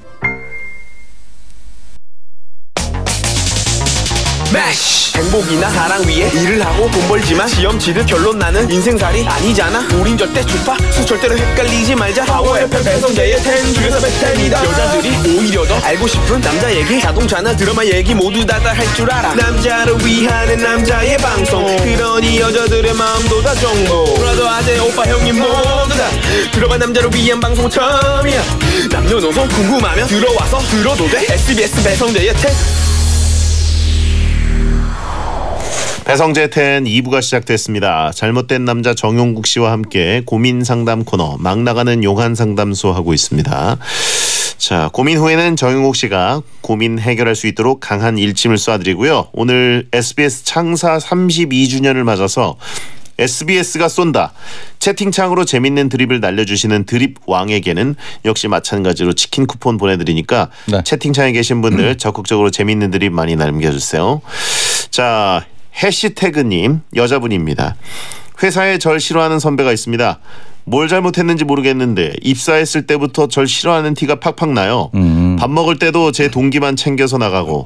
매시 행복이나 사랑 위해 일을 하고 돈 벌지만 시험 치듯 결론 나는 인생살이 아니잖아. 우린 절대 주파수 절대로 헷갈리지 말자. 파워 FM 배성재의 10 중에서 베스트입니다. 여자들이 오히려 더 알고 싶은 남자 얘기, 자동차나 드라마 얘기 모두 다 할 줄 알아. 남자를 위하는 남자의 방송, 그러니 여자들의 마음도 다 정보. 브라더 아재 오빠 형님 모두 다 들어봐. 남자를 위한 방송 처음이야. 남녀노소 궁금하면 들어와서 들어도 돼. SBS 배성재의 10. 배성재 10 2부가 시작됐습니다. 잘못된 남자 정용국 씨와 함께 고민 상담 코너 막 나가는 용한 상담소 하고 있습니다. 자, 고민 후에는 정용국 씨가 고민 해결할 수 있도록 강한 일침을 쏴드리고요. 오늘 SBS 창사 32주년을 맞아서 SBS가 쏜다. 채팅창으로 재밌는 드립을 날려주시는 드립 왕에게는 역시 마찬가지로 치킨 쿠폰 보내드리니까 네. 채팅창에 계신 분들 적극적으로 재밌는 드립 많이 남겨주세요. 자, 해시태그님 여자분입니다. 회사에 절 싫어하는 선배가 있습니다. 뭘 잘못했는지 모르겠는데 입사했을 때부터 절 싫어하는 티가 팍팍 나요. 밥 먹을 때도 제 동기만 챙겨서 나가고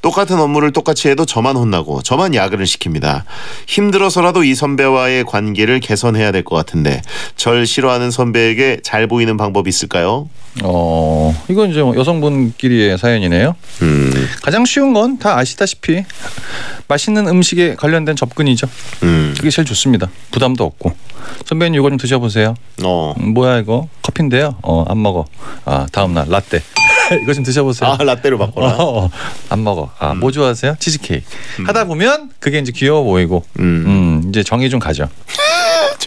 똑같은 업무를 똑같이 해도 저만 혼나고 저만 야근을 시킵니다. 힘들어서라도 이 선배와의 관계를 개선해야 될 것 같은데 절 싫어하는 선배에게 잘 보이는 방법이 있을까요? 이건 이제 여성분끼리의 사연이네요. 가장 쉬운 건 다 아시다시피 맛있는 음식에 관련된 접근이죠. 그게 제일 좋습니다. 부담도 없고. 선배님 이거 좀 드셔보세요. 뭐야 이거? 커피인데요. 안 먹어. 다음날 라떼. 이거 좀 드셔보세요. 라떼로 바꿔라. 안 먹어. 뭐 좋아하세요? 치즈케이크. 하다 보면 그게 이제 귀여워 보이고 이제 정이 좀 가죠.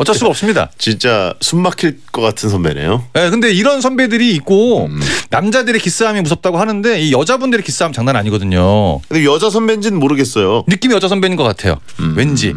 어쩔 수가 없습니다. 진짜 숨 막힐 것 같은 선배네요. 네, 근데 이런 선배들이 있고 남자들의 키스함이 무섭다고 하는데 이 여자분들의 키스함 장난 아니거든요. 근데 여자 선배인지는 모르겠어요. 느낌이 여자 선배인 것 같아요. 왠지.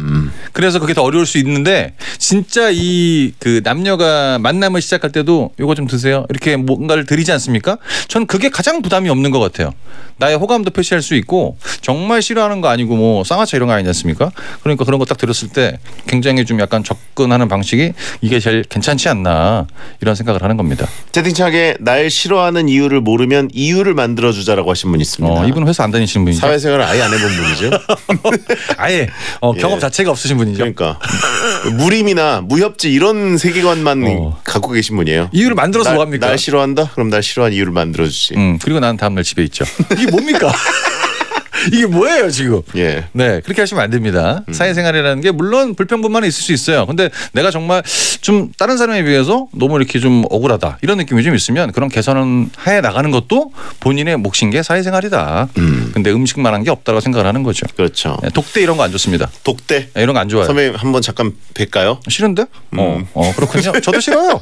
그래서 그게 더 어려울 수 있는데 진짜 이 그 남녀가 만남을 시작할 때도 이거 좀 드세요. 이렇게 뭔가를 드리지 않습니까? 전 그게 가장 부담이 없는 것 같아요. 나의 호감도 표시할 수 있고 정말 싫어하는 거 아니고 뭐 쌍화차 이런 거 아니지 않습니까? 그러니까 그런 거 딱 들었을 때 굉장히 좀 약간 접근하는 방식이 이게 제일 괜찮지 않나 이런 생각을 하는 겁니다. 채팅창에 날 싫어하는 이유를 모르면 이유를 만들어주자라고 하신 분이 있습니다. 이분은 회사 안 다니시는 분이죠? 사회생활을 아예 안 해본 분이죠. 아예 경험 자체가 없으신 분이죠. 그러니까 무림이나 무협지 이런 세계관만 갖고 계신 분이에요. 이유를 만들어서 뭐 합니까? 날 싫어한다? 그럼 날 싫어하는 이유를 만들어주지. 그리고 나는 다음날 집에 있죠. 이게 뭡니까? 이게 뭐예요 지금? 네, 그렇게 하시면 안 됩니다. 사회생활이라는 게 물론 불평분만은 있을 수 있어요. 근데 내가 정말 좀 다른 사람에 비해서 너무 이렇게 좀 억울하다 이런 느낌이 좀 있으면 그런 개선은 해 나가는 것도 본인의 몫인 게 사회생활이다. 근데 음식만한 게 없다고 생각을 하는 거죠. 그렇죠. 네, 독대 이런 거 안 좋습니다. 독대? 네, 이런 거 안 좋아요. 선배님 한번 잠깐 뵐까요? 싫은데? 그렇군요. 저도 싫어요.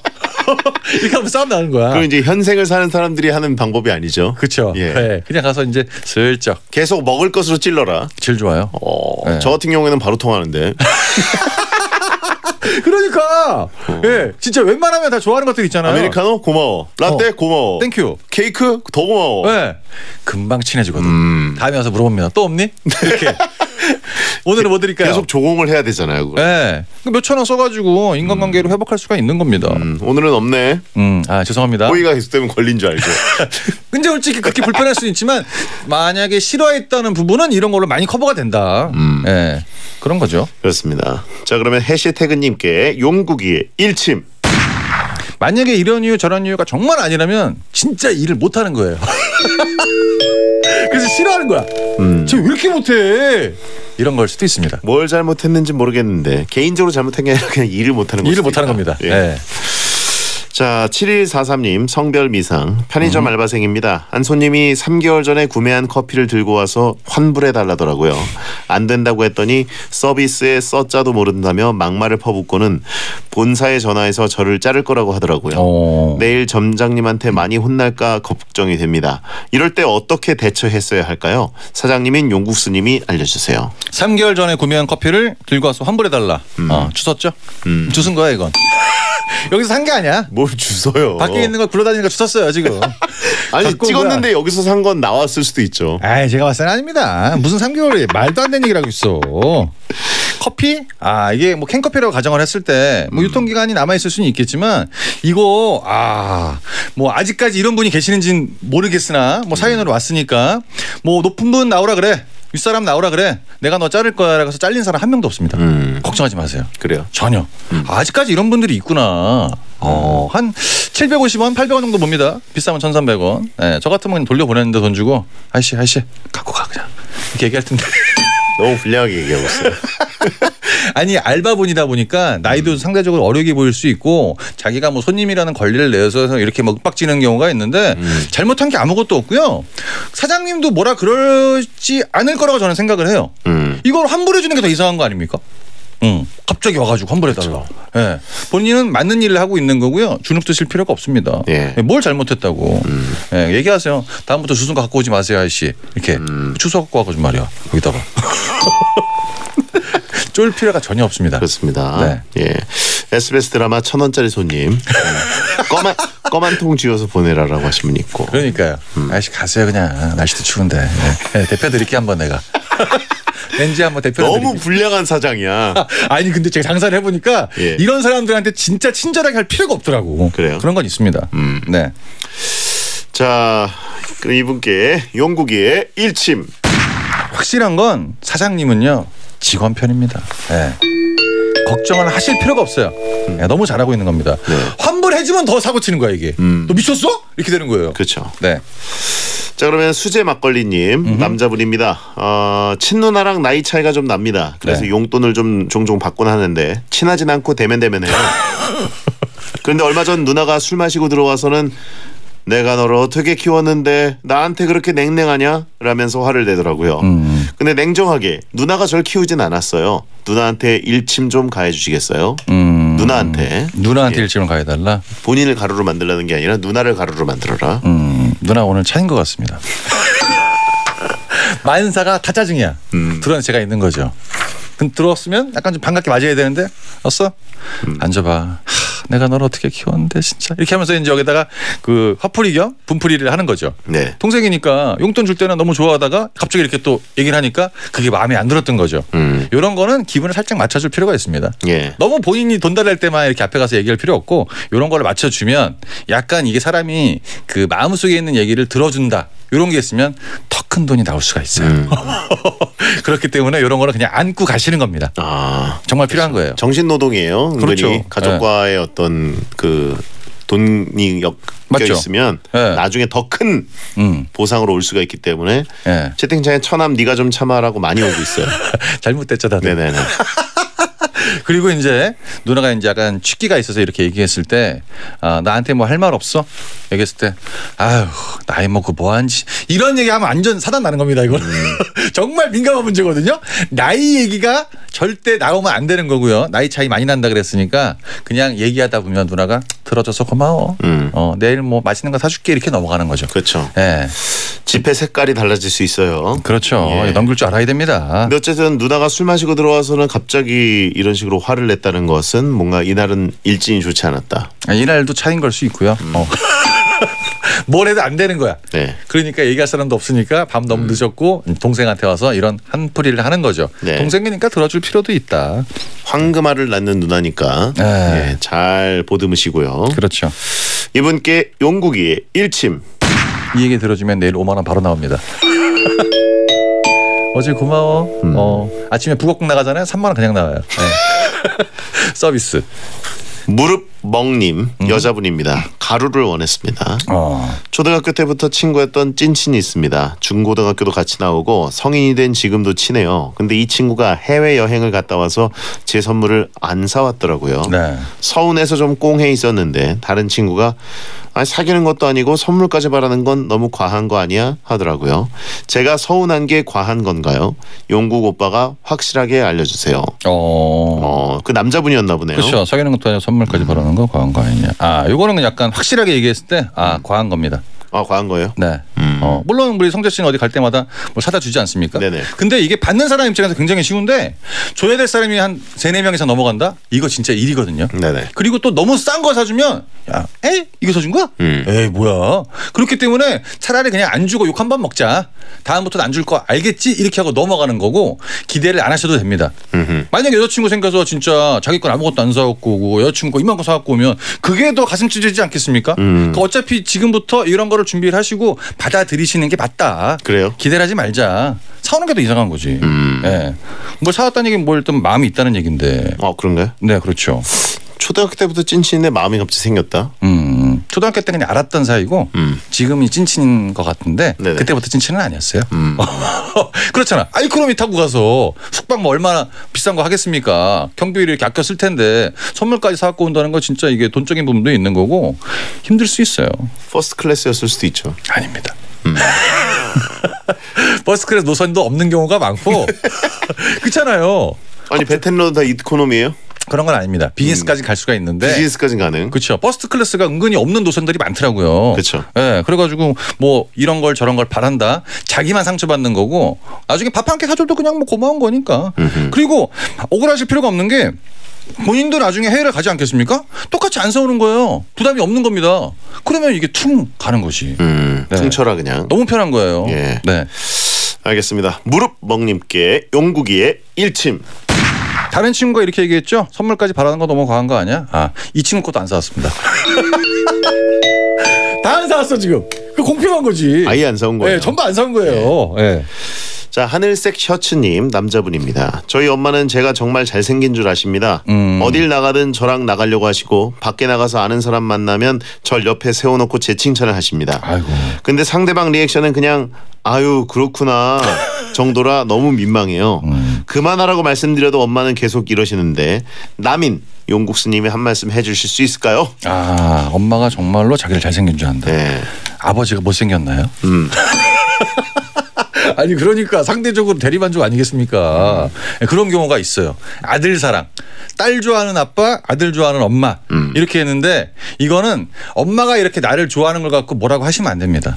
이렇게 하면 싸움 나는 거야. 그럼 이제 현생을 사는 사람들이 하는 방법이 아니죠. 그렇죠. 네, 그냥 가서 이제 슬쩍 계속 먹을 것으로 찔러라. 제일 좋아요. 네. 저 같은 경우에는 바로 통하는데. 그러니까 진짜 웬만하면 다 좋아하는 것들 있잖아요. 아메리카노 고마워. 라떼 고마워. 땡큐. 케이크 더 고마워. 네. 금방 친해지거든. 다음에 와서 물어봅니다. 또 없니? 이렇게. 오늘은 뭐 드릴까요? 계속 조공을 해야 되잖아요. 그걸. 네. 몇천 원 써가지고 인간관계로 회복할 수가 있는 겁니다. 오늘은 없네. 죄송합니다. 호의가 계속되면 걸린 줄 알죠. 근데 솔직히 그렇게 불편할 수는 있지만 만약에 싫어했다는 부분은 이런 걸로 많이 커버가 된다. 네. 그런 거죠. 그렇습니다. 자, 그러면 해시태그님께 용국이의 일침. 만약에 이런 이유 저런 이유가 정말 아니라면 진짜 일을 못하는 거예요. 그래서 싫어하는 거야. 저 왜 이렇게 못해? 이런 걸 수도 있습니다. 뭘 잘못했는지 모르겠는데 개인적으로 잘못한 게 아니라 그냥 일을 못하는 일을 못하는 겁니다. 네. 자, 7143님 성별 미상 편의점 알바생입니다. 한 손님이 3개월 전에 구매한 커피를 들고 와서 환불해 달라더라고요. 안 된다고 했더니 서비스에 써자도 모른다며 막말을 퍼붓고는 본사에 전화해서 저를 자를 거라고 하더라고요. 내일 점장님한테 많이 혼날까 걱정이 됩니다. 이럴 때 어떻게 대처했어야 할까요? 사장님인 용국수님이 알려주세요. 3개월 전에 구매한 커피를 들고 와서 환불해 달라. 주웠죠? 주운 거야 이건. 여기서 산 게 아니야. 뭘 주워요. 밖에 있는 거 굴러다니니까 주웠어요 지금. 아니 찍었는데 여기서 산 건 나왔을 수도 있죠. 제가 봤을 때는 아닙니다. 무슨 3개월이 말도 안 되는 얘기를 하고 있어. 커피? 이게 뭐 캔커피라고 가정을 했을 때 뭐 유통기간이 남아있을 수는 있겠지만 이거 뭐 아직까지 이런 분이 계시는지는 모르겠으나 뭐 사연으로 왔으니까 뭐 높은 분 나오라 그래. 윗사람 나오라 그래. 내가 너 자를 거야. 라고 해서 잘린 사람 한 명도 없습니다. 걱정하지 마세요. 그래요? 전혀. 아직까지 이런 분들이 있구나. 한 750원, 800원 정도 봅니다. 비싸면 1,300원. 네, 저 같으면 돌려보냈는데 돈 주고 아이씨 갖고 가 그냥. 이렇게 얘기할 텐데. 너무 불량하게 얘기하고 있어요. 아니 알바분이다 보니까 나이도 상대적으로 어리게 보일 수 있고 자기가 뭐 손님이라는 권리를 내서 이렇게 막 윽박지는 경우가 있는데 잘못한 게 아무것도 없고요. 사장님도 뭐라 그러지 않을 거라고 저는 생각을 해요. 이걸 환불해 주는 게 더 이상한 거 아닙니까? 갑자기 와가지고 환불해달라. 네. 본인은 맞는 일을 하고 있는 거고요. 주눅 드실 필요가 없습니다. 뭘 잘못했다고. 얘기하세요. 다음부터 주소 갖고 오지 마세요, 아저씨. 이렇게 주소 갖고 와가지고 말이야. 거기다가. 쫄 필요가 없습니다. 그렇습니다. 네. SBS 드라마 1,000원짜리 손님. 껌 한 통 쥐어서 보내라라고 하신 분 있고. 그러니까요. 아저씨 가세요 그냥. 날씨도 추운데. 대표 드릴게 한번 내가. 왠지 한번 대표 너무 불량한 사장이야. 아니 근데 제가 장사를 해보니까 이런 사람들한테 진짜 친절하게 할 필요가 없더라고. 그래요? 그런 건 있습니다. 네. 자, 그럼 이분께 용국이의 일침. 확실한 건 사장님은요 직원 편입니다. 네. 걱정을 하실 필요가 없어요. 네, 너무 잘하고 있는 겁니다. 환불해주면 더 사고 치는 거야 이게. 너 미쳤어? 이렇게 되는 거예요. 그렇죠. 네. 자 그러면 수제 막걸리님 남자분입니다. 친누나랑 나이 차이가 좀 납니다. 그래서 네. 용돈을 좀 종종 받곤 하는데 친하진 않고 대면대면해요. 그런데 얼마 전 누나가 술 마시고 들어와서는 내가 너를 어떻게 키웠는데 나한테 그렇게 냉랭하냐? 라면서 화를 내더라고요. 근데 냉정하게 누나가 절 키우진 않았어요. 누나한테 일침 좀 가해주시겠어요? 누나한테 일침을 가해달라? 본인을 가루로 만들라는 게 아니라 누나를 가루로 만들어라. 누나 오늘 차인 것 같습니다. 만사가 다 짜증이야. 들어온 제가 있는 거죠. 들어왔으면 약간 좀 반갑게 맞아야 되는데 왔어? 앉아봐. 내가 너를 어떻게 키웠는데 진짜 이렇게 하면서 이제 여기다가 그 화풀이 겸 분풀이를 하는 거죠. 네. 동생이니까 용돈 줄 때는 너무 좋아하다가 갑자기 이렇게 또 얘기를 하니까 그게 마음에 안 들었던 거죠. 이런 거는 기분을 살짝 맞춰줄 필요가 있습니다. 예. 너무 본인이 돈 달랄 때만 이렇게 앞에 가서 얘기할 필요 없고 이런 거를 맞춰주면 약간 이게 사람이 그 마음속에 있는 얘기를 들어준다. 이런 게 있으면 더 큰 돈이 나올 수가 있어요. 그렇기 때문에 이런 거는 그냥 안고 가시는 겁니다. 정말 필요한 거예요. 정신노동이에요. 그렇죠. 가족과의 어떤 그 돈이 엮여 있으면 나중에 더 큰 보상으로 올 수가 있기 때문에 채팅창에 처남 네가 좀 참아라고 많이 오고 있어요. 잘못됐죠 다들. 네네네. 그리고 이제 누나가 이제 약간 취기가 있어서 이렇게 얘기했을 때 나한테 뭐 할 말 없어? 얘기했을 때 아유 나이 먹고 뭐하는지 이런 얘기하면 완전 사단 나는 겁니다. 이거는 정말 민감한 문제거든요. 나이 얘기가 절대 나오면 안 되는 거고요. 나이 차이 많이 난다 그랬으니까 그냥 얘기하다 보면 누나가 들어줘서 고마워. 내일 뭐 맛있는 거 사줄게 이렇게 넘어가는 거죠. 그렇죠. 예. 지폐 색깔이 달라질 수 있어요. 그렇죠. 예. 넘길 줄 알아야 됩니다. 근데 어쨌든 누나가 술 마시고 들어와서는 갑자기 이런 식으로 화를 냈다는 것은 뭔가 이날은 일진이 좋지 않았다. 이날도 차인 걸 수 있고요. 뭘 해도 안 되는 거야. 네. 그러니까 얘기할 사람도 없으니까 밤 너무 늦었고 동생한테 와서 이런 한풀이를 하는 거죠. 네. 동생이니까 들어줄 필요도 있다. 황금알을 낳는 누나니까 예, 잘 보듬으시고요. 그렇죠. 이분께 용국이의 일침. 이 얘기 들어주면 내일 5만 원 바로 나옵니다. 어제 고마워. 아침에 북어국 나가잖아요. 3만 원 그냥 나와요. 네. 서비스. 무릎 멍님 여자분입니다. 가루를 원했습니다. 초등학교 때부터 친구였던 찐친이 있습니다. 중고등학교도 같이 나오고 성인이 된 지금도 친해요. 근데 이 친구가 해외여행을 갔다 와서 제 선물을 안 사왔더라고요. 네. 서운해서 좀 꽁해 있었는데 다른 친구가 아니, 사귀는 것도 아니고 선물까지 바라는 건 너무 과한 거 아니야? 하더라고요. 제가 서운한 게 과한 건가요? 용국 오빠가 확실하게 알려주세요. 그 남자분이었나 보네요. 그렇죠. 사귀는 것도 아니고 선물까지 바라는 거 과한 거 아니냐. 요거는 약간 확실하게 얘기했을 때 과한 겁니다. 과한 거예요? 네. 물론 우리 성재 씨는 어디 갈 때마다 뭘 사다 주지 않습니까? 네네. 근데 이게 받는 사람 입장에서 굉장히 쉬운데 줘야 될 사람이 한 3-4명 이상 넘어간다? 이거 진짜 일이거든요. 네네. 그리고 또 너무 싼 거 사주면 야, 에이? 이거 사준 거야? 에이 뭐야. 그렇기 때문에 차라리 그냥 안 주고 욕 한 번 먹자. 다음부터는 안 줄 거 알겠지? 이렇게 하고 넘어가는 거고 기대를 안 하셔도 됩니다. 만약에 여자친구 생겨서 진짜 자기 건 아무것도 안 사갖고 여자친구 거 이만큼 사갖고 오면 그게 더 가슴 찢어지지 않겠습니까? 그러니까 어차피 지금부터 이런 거를 준비를 하시고 받아들이시는 게 맞다. 그래요? 기대를 하지 말자. 사오는 게 더 이상한 거지. 네. 뭘 사왔다는 얘기는 뭘 좀 마음이 있다는 얘기인데. 그런가요? 네, 그렇죠. 초등학교 때부터 찐친인데 마음이 갑자기 생겼다. 초등학교 때 그냥 알았던 사이고 지금이 찐친인 것 같은데 네네. 그때부터 찐친은 아니었어요. 그렇잖아. 아이크롬이 타고 가서 숙박 뭐 얼마나 비싼 거 하겠습니까? 경비를 이렇게 아껴 쓸 텐데 선물까지 사갖고 온다는 거 진짜 이게 돈적인 부분도 있는 거고 힘들 수 있어요. 퍼스트 클래스였을 수도 있죠. 아닙니다. 버스 클래스 노선도 없는 경우가 많고 그렇잖아요. 아니 베텐러도 다 이코노미예요? 그런 건 아닙니다. 비즈니스까지 갈 수가 있는데. 비즈니스까지는 가능. 그렇죠. 퍼스트 클래스가 은근히 없는 노선들이 많더라고요. 그렇죠. 네, 그래가지고 뭐 이런 걸 저런 걸 바란다. 자기만 상처받는 거고 나중에 밥 한 끼 사줘도 그냥 뭐 고마운 거니까. 그리고 억울하실 필요가 없는 게 본인도 나중에 해외를 가지 않겠습니까? 똑같이 안 사오는 거예요. 부담이 없는 겁니다. 그러면 이게 퉁 가는 거지. 네. 퉁쳐라 그냥. 너무 편한 거예요. 예. 네. 알겠습니다. 무릎 멍님께 용국이의 일침. 다른 친구가 이렇게 얘기했죠. 선물까지 바라는 거 너무 과한 거 아니야? 이 친구 것도 안 사왔습니다. 다 안 사왔어 지금. 그 공평한 거지. 아예 안 사온 거예요. 네, 전부 안 사온 거예요. 네. 자, 하늘색 셔츠님 남자분입니다. 저희 엄마는 제가 정말 잘생긴 줄 아십니다. 어딜 나가든 저랑 나가려고 하시고 밖에 나가서 아는 사람 만나면 절 옆에 세워놓고 제 칭찬을 하십니다. 아이고. 근데 상대방 리액션은 그냥 아유 그렇구나 정도라 너무 민망해요. 그만하라고 말씀드려도 엄마는 계속 이러시는데 남인 용국수님이 한 말씀 해주실 수 있을까요? 아, 엄마가 정말로 자기를 잘생긴 줄 안다. 네. 아버지가 못생겼나요? 아니 그러니까 상대적으로 대리만족 아니겠습니까? 그런 경우가 있어요. 아들 사랑, 딸 좋아하는 아빠, 아들 좋아하는 엄마 이렇게 했는데 이거는 엄마가 이렇게 나를 좋아하는 걸 갖고 뭐라고 하시면 안 됩니다.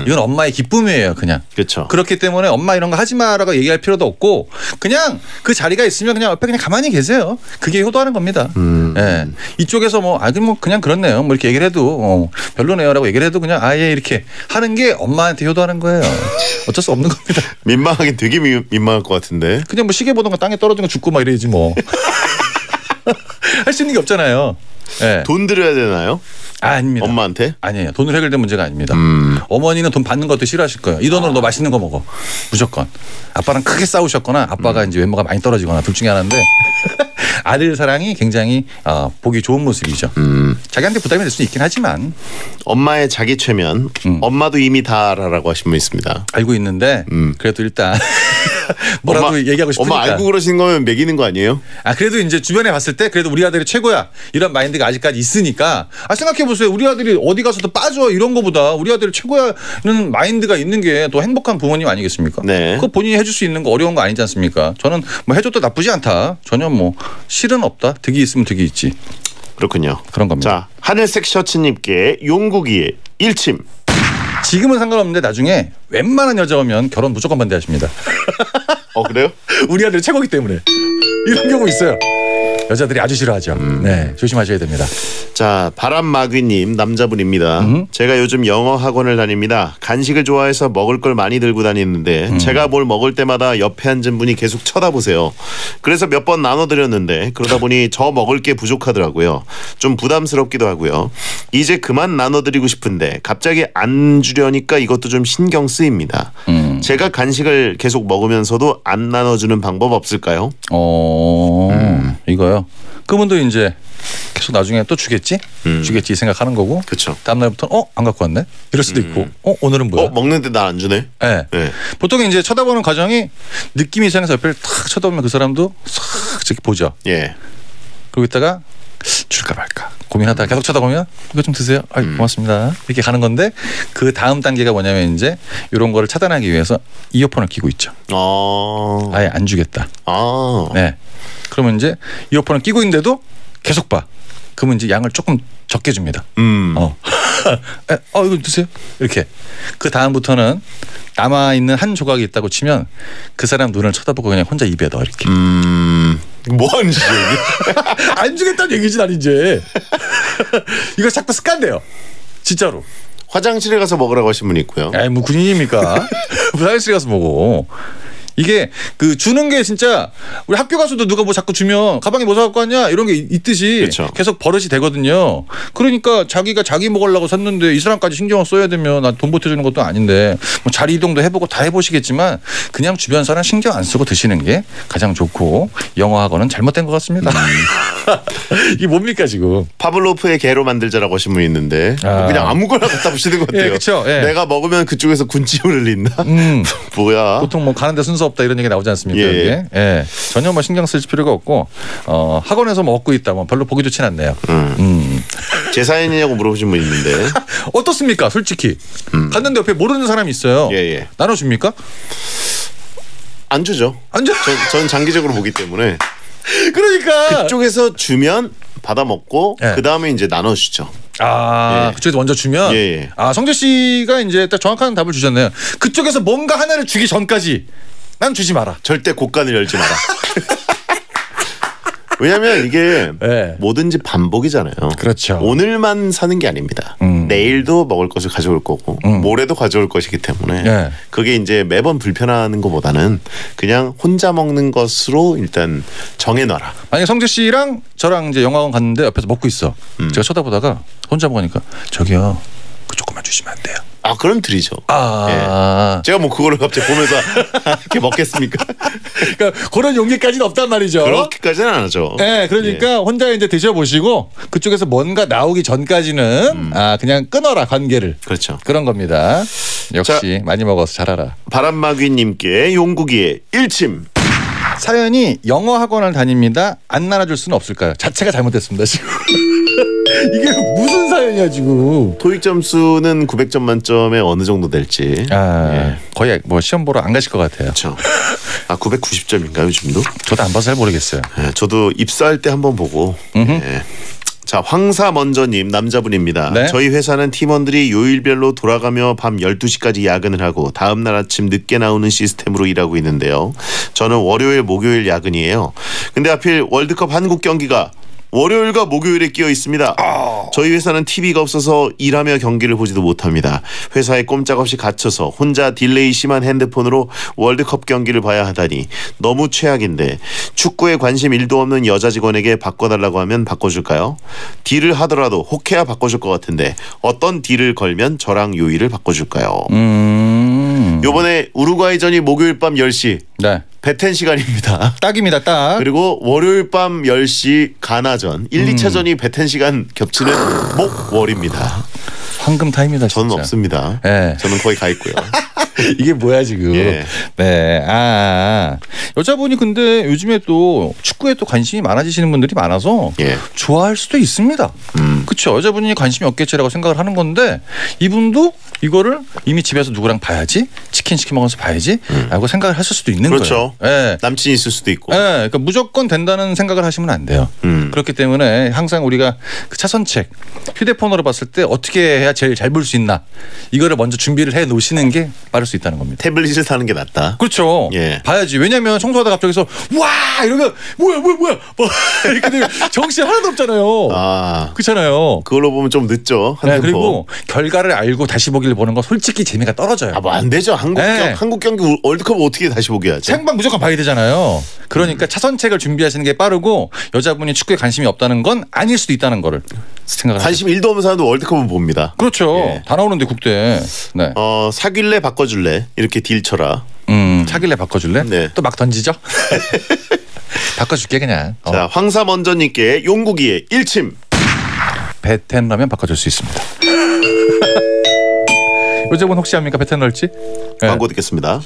이건 엄마의 기쁨이에요, 그냥. 그렇죠. 그렇기 때문에 엄마 이런 거 하지 마라고 얘기할 필요도 없고 그냥 그 자리가 있으면 그냥 옆에 그냥 가만히 계세요. 그게 효도하는 겁니다. 예. 이쪽에서 뭐 그냥 그렇네요. 뭐 이렇게 얘기를 해도 별로네요라고 얘기를 해도 그냥 아예 이렇게 하는 게 엄마한테 효도하는 거예요. 어쩔 수 없는 겁니다. 민망하긴 되게 민망할 것 같은데. 그냥 뭐 시계 보던 거 땅에 떨어진 거 죽고 막 이래야지 뭐. 할 수 있는 게 없잖아요. 네. 돈 들여야 되나요? 아닙니다. 엄마한테? 아니에요. 돈으로 해결된 문제가 아닙니다. 어머니는 돈 받는 것도 싫어하실 거예요. 이 돈으로 너 맛있는 거 먹어. 무조건. 아빠랑 크게 싸우셨거나 아빠가 이제 외모가 많이 떨어지거나 둘 중에 하나인데 아들 사랑이 굉장히 보기 좋은 모습이죠. 자기한테 부담이 될 수 있긴 하지만 엄마의 자기 최면 엄마도 이미 다 알아라고 하신 분 있습니다. 알고 있는데 그래도 일단 뭐라도 얘기하고 싶으니까. 엄마 알고 그러신 거면 매기는 거 아니에요? 아 그래도 이제 주변에 봤을 때 그래도 우리 아들이 최고야 이런 마인드가 아직까지 있으니까 생각해 보세요. 우리 아들이 어디 가서도 빠져 이런 거보다 우리 아들이 최고야는 마인드가 있는 게 더 행복한 부모님 아니겠습니까? 네. 그거 본인이 해줄 수 있는 거 어려운 거 아니지 않습니까? 저는 뭐 해줘도 나쁘지 않다. 전혀 뭐 실은 없다. 득이 있으면 득이 있지. 그렇군요. 그런 겁니다. 자, 하늘색 셔츠님께 용국이의 일침. 지금은 상관없는데 나중에 웬만한 여자 오면 결혼 무조건 반대하십니다. 그래요? 우리 아들이 최고기 때문에 이런 경우 있어요. 여자들이 아주 싫어하죠. 네, 조심하셔야 됩니다. 자, 바람마귀님 남자분입니다. 제가 요즘 영어 학원을 다닙니다. 간식을 좋아해서 먹을 걸 많이 들고 다니는데 제가 뭘 먹을 때마다 옆에 앉은 분이 계속 쳐다보세요. 그래서 몇 번 나눠드렸는데 그러다 보니 저 먹을 게 부족하더라고요. 좀 부담스럽기도 하고요. 이제 그만 나눠드리고 싶은데 갑자기 안 주려니까 이것도 좀 신경 쓰입니다. 제가 간식을 계속 먹으면서도 안 나눠주는 방법 없을까요? 이거요. 그분도 이제 계속 나중에 또 주겠지 이 생각하는 거고. 그렇죠. 다음 날부터 안 갖고 왔네 이럴 수도 있고 오늘은 뭐야 먹는데 나 안 주네. 네. 보통 이제 쳐다보는 과정이 느낌이 이상해서 옆에 탁 쳐다보면 그 사람도 싹 이렇게 보죠. 예. 그러고 있다가 줄까 말까 고민하다가 계속 쳐다보면 이거 좀 드세요. 고맙습니다. 이렇게 가는 건데 그 다음 단계가 뭐냐면 이제 이런 거를 차단하기 위해서 이어폰을 끼고 있죠. 아예 안 주겠다. 네. 그러면 이제 이어폰을 끼고 있는데도 계속 봐. 그러면 이제 양을 조금 적게 줍니다. 이거 드세요. 이렇게. 그 다음부터는 남아 있는 한 조각이 있다고 치면 그 사람 눈을 쳐다보고 그냥 혼자 입에 넣어 이렇게. 뭐 하는 짓이야? 안 주겠다는 얘기지 난 이제. 이거 자꾸 습관돼요. 진짜로. 화장실에 가서 먹으라고 하신 분이 있고요. 뭐 군인입니까? 화장실에 가서 먹어. 이게 그 주는 게 진짜 우리 학교 가서도 누가 뭐 자꾸 주면 가방에 뭐 사갖고 왔냐 이런 게 있듯이 그렇죠. 계속 버릇이 되거든요. 그러니까 자기가 자기 먹으려고 샀는데 이 사람까지 신경을 써야 되면 나 돈 보태주는 것도 아닌데 뭐 자리 이동도 해보고 다 해보시겠지만 그냥 주변 사람 신경 안 쓰고 드시는 게 가장 좋고 영어 학원은 잘못된 것 같습니다. 이게 뭡니까 지금? 파블로프의 개로 만들자라고 하신 분이 있는데 그냥 아무거나 갖다 부시는 것 같아요. 그렇죠. 내가 먹으면 그쪽에서 군침을 흘린다. 뭐야? 보통 뭐 가는데 순서 없다 이런 얘기 나오지 않습니까? 예. 전혀 뭐 신경 쓸 필요가 없고 학원에서 먹고 있다 뭐 별로 보기 좋진 않네요. 제 사연이냐고 물어보신 분 있는데 어떻습니까? 솔직히 갔는데 옆에 모르는 사람이 있어요. 나눠줍니까? 안 주죠. 안 줘. 전 장기적으로 보기 때문에. 그러니까 그쪽에서 주면 받아 먹고 그 다음에 이제 나눠주죠. 그쪽에서 먼저 주면. 성재 씨가 이제 딱 정확한 답을 주셨네요. 그쪽에서 뭔가 하나를 주기 전까지 난 주지 마라. 절대 곳간을 열지 마라. 왜냐하면 이게 뭐든지 반복이잖아요. 그렇죠. 오늘만 사는 게 아닙니다. 내일도 먹을 것을 가져올 거고 모레도 가져올 것이기 때문에 그게 이제 매번 불편한 것보다는 그냥 혼자 먹는 것으로 일단 정해놔라. 만약에 성재 씨랑 저랑 이제 영화관 갔는데 옆에서 먹고 있어. 제가 쳐다보다가 혼자 먹으니까 저기요. 조금만 주시면 안 돼요? 아, 그럼 드리죠. 아. 예. 제가 뭐 그거를 갑자기 보면서 이렇게 먹겠습니까? 그러니까 그런 용기까지는 없단 말이죠. 그렇게까지는 안 하죠. 네, 그러니까 혼자 이제 드셔보시고 그쪽에서 뭔가 나오기 전까지는 그냥 끊어라 관계를. 그렇죠. 그런 겁니다. 역시 많이 먹어서 잘하라. 바람막이님께 용국이의 일침. 사연이 영어 학원을 다닙니다. 안 나눠줄 수는 없을까요? 자체가 잘못됐습니다 지금. 이게 무슨 사연이야 지금. 토익 점수는 900점 만점에 어느 정도 될지. 거의 뭐 시험 보러 안 가실 것 같아요. 그렇죠. 990점인가요 요즘도? 저도 안 봐서 잘 모르겠어요. 저도 입사할 때 한번 보고. 자, 황사먼저님 남자분입니다. 네? 저희 회사는 팀원들이 요일별로 돌아가며 밤 12시까지 야근을 하고 다음날 아침 늦게 나오는 시스템으로 일하고 있는데요. 저는 월요일 목요일 야근이에요. 근데 하필 월드컵 한국 경기가 월요일과 목요일에 끼어 있습니다. 저희 회사는 TV가 없어서 일하며 경기를 보지도 못합니다. 회사에 꼼짝없이 갇혀서 혼자 딜레이 심한 핸드폰으로 월드컵 경기를 봐야 하다니 너무 최악인데 축구에 관심 1도 없는 여자 직원에게 바꿔달라고 하면 바꿔줄까요? 딜을 하더라도 혹해야 바꿔줄 것 같은데 어떤 딜을 걸면 저랑 요일을 바꿔줄까요? 요번에 우루과이전이 목요일 밤 10시 네. 배텐 시간입니다. 딱입니다. 딱. 그리고 월요일 밤 10시 가나전 1, 2차전이 배텐 시간 겹치는 목월입니다. 황금 타임이다 진짜. 저는 없습니다. 네. 저는 거의 가 있고요. 이게 뭐야 지금. 예. 네. 여자분이 근데 요즘에 또 축구에 또 관심이 많아지시는 분들이 많아서 좋아할 수도 있습니다. 그렇죠. 여자분이 관심이 없겠지라고 생각을 하는 건데 이분도 이거를 이미 집에서 누구랑 봐야지 치킨 시켜 먹으면서 봐야지 라고 생각을 하실 수도 있는 그렇죠. 거예요. 네. 남친이 있을 수도 있고. 네. 그러니까 무조건 된다는 생각을 하시면 안 돼요. 그렇기 때문에 항상 우리가 그 차선책 휴대폰으로 봤을 때 어떻게 해야 제일 잘 볼 수 있나 이거를 먼저 준비를 해 놓으시는 게 빠를 수 있다는 겁니다. 태블릿을 사는 게 낫다. 그렇죠. 봐야지. 왜냐하면 청소하다 갑자기서 와 이러면 뭐야 뭐 이렇게 되면 정신 하나도 없잖아요. 그렇잖아요. 그걸로 보면 좀 늦죠. 한 템포. 그리고 결과를 알고 다시 보기를 보는 거 솔직히 재미가 떨어져요. 뭐 안 되죠. 한국 경기 월드컵 어떻게 다시 보게 하죠? 생방 무조건 봐야 되잖아요. 그러니까 차선책을 준비하시는 게 빠르고 여자분이 축구에 관심이 없다는 건 아닐 수도 있다는 거를 생각을 관심 1도 없는 사람도 월드컵은 봅니다. 그렇죠. 다 나오는데 국대. 네. 사귈래 바꿔줄래 이렇게 딜 쳐라. 사귈래 바꿔줄래? 네. 또 막 던지죠. 바꿔줄게 그냥. 자, 황사먼저님께 용국이의 일침. 배텐 라면 바꿔줄 수 있습니다. 여자분 혹시 압니까 배텐 럴지? 광고 듣겠습니다.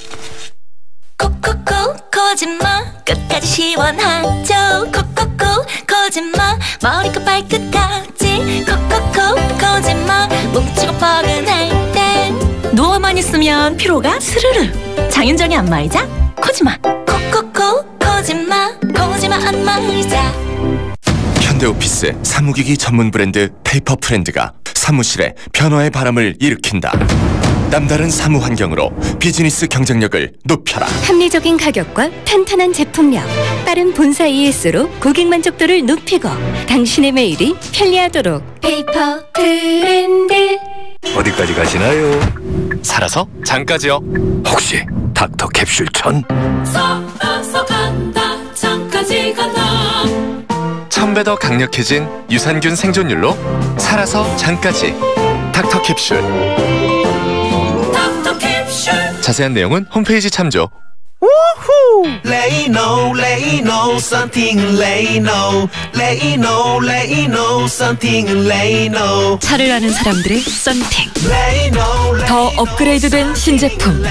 콕콕콕 거짓말 끝까지 시원하죠. 콕콕콕 거짓말 머리끝 발끝까지 콕콕콕 거짓말 뭉치고 뻐근할 땐 누워만 있으면 피로가 스르르 장윤정의 안마의자 코지마 콕콕콕 거짓말 안마의자. 현대오피스 사무기기 전문 브랜드 페이퍼프렌드가 사무실에 변화의 바람을 일으킨다. 남다른 사무 환경으로 비즈니스 경쟁력을 높여라. 합리적인 가격과 탄탄한 제품력, 빠른 본사 ES로 고객 만족도를 높이고 당신의 매일이 편리하도록 페이퍼 브랜드. 어디까지 가시나요? 살아서 장까지요. 혹시 닥터 캡슐천? 살아서 간다 장까지 간다. 1000배 더 강력해진 유산균 생존율로 살아서 장까지 닥터 캡슐. 자세한 내용은 홈페이지 참조. 우후! Lay no, something lay no, lay no, something lay no. 차를 아는 사람들의 썬팅. 더 업그레이드된 신제품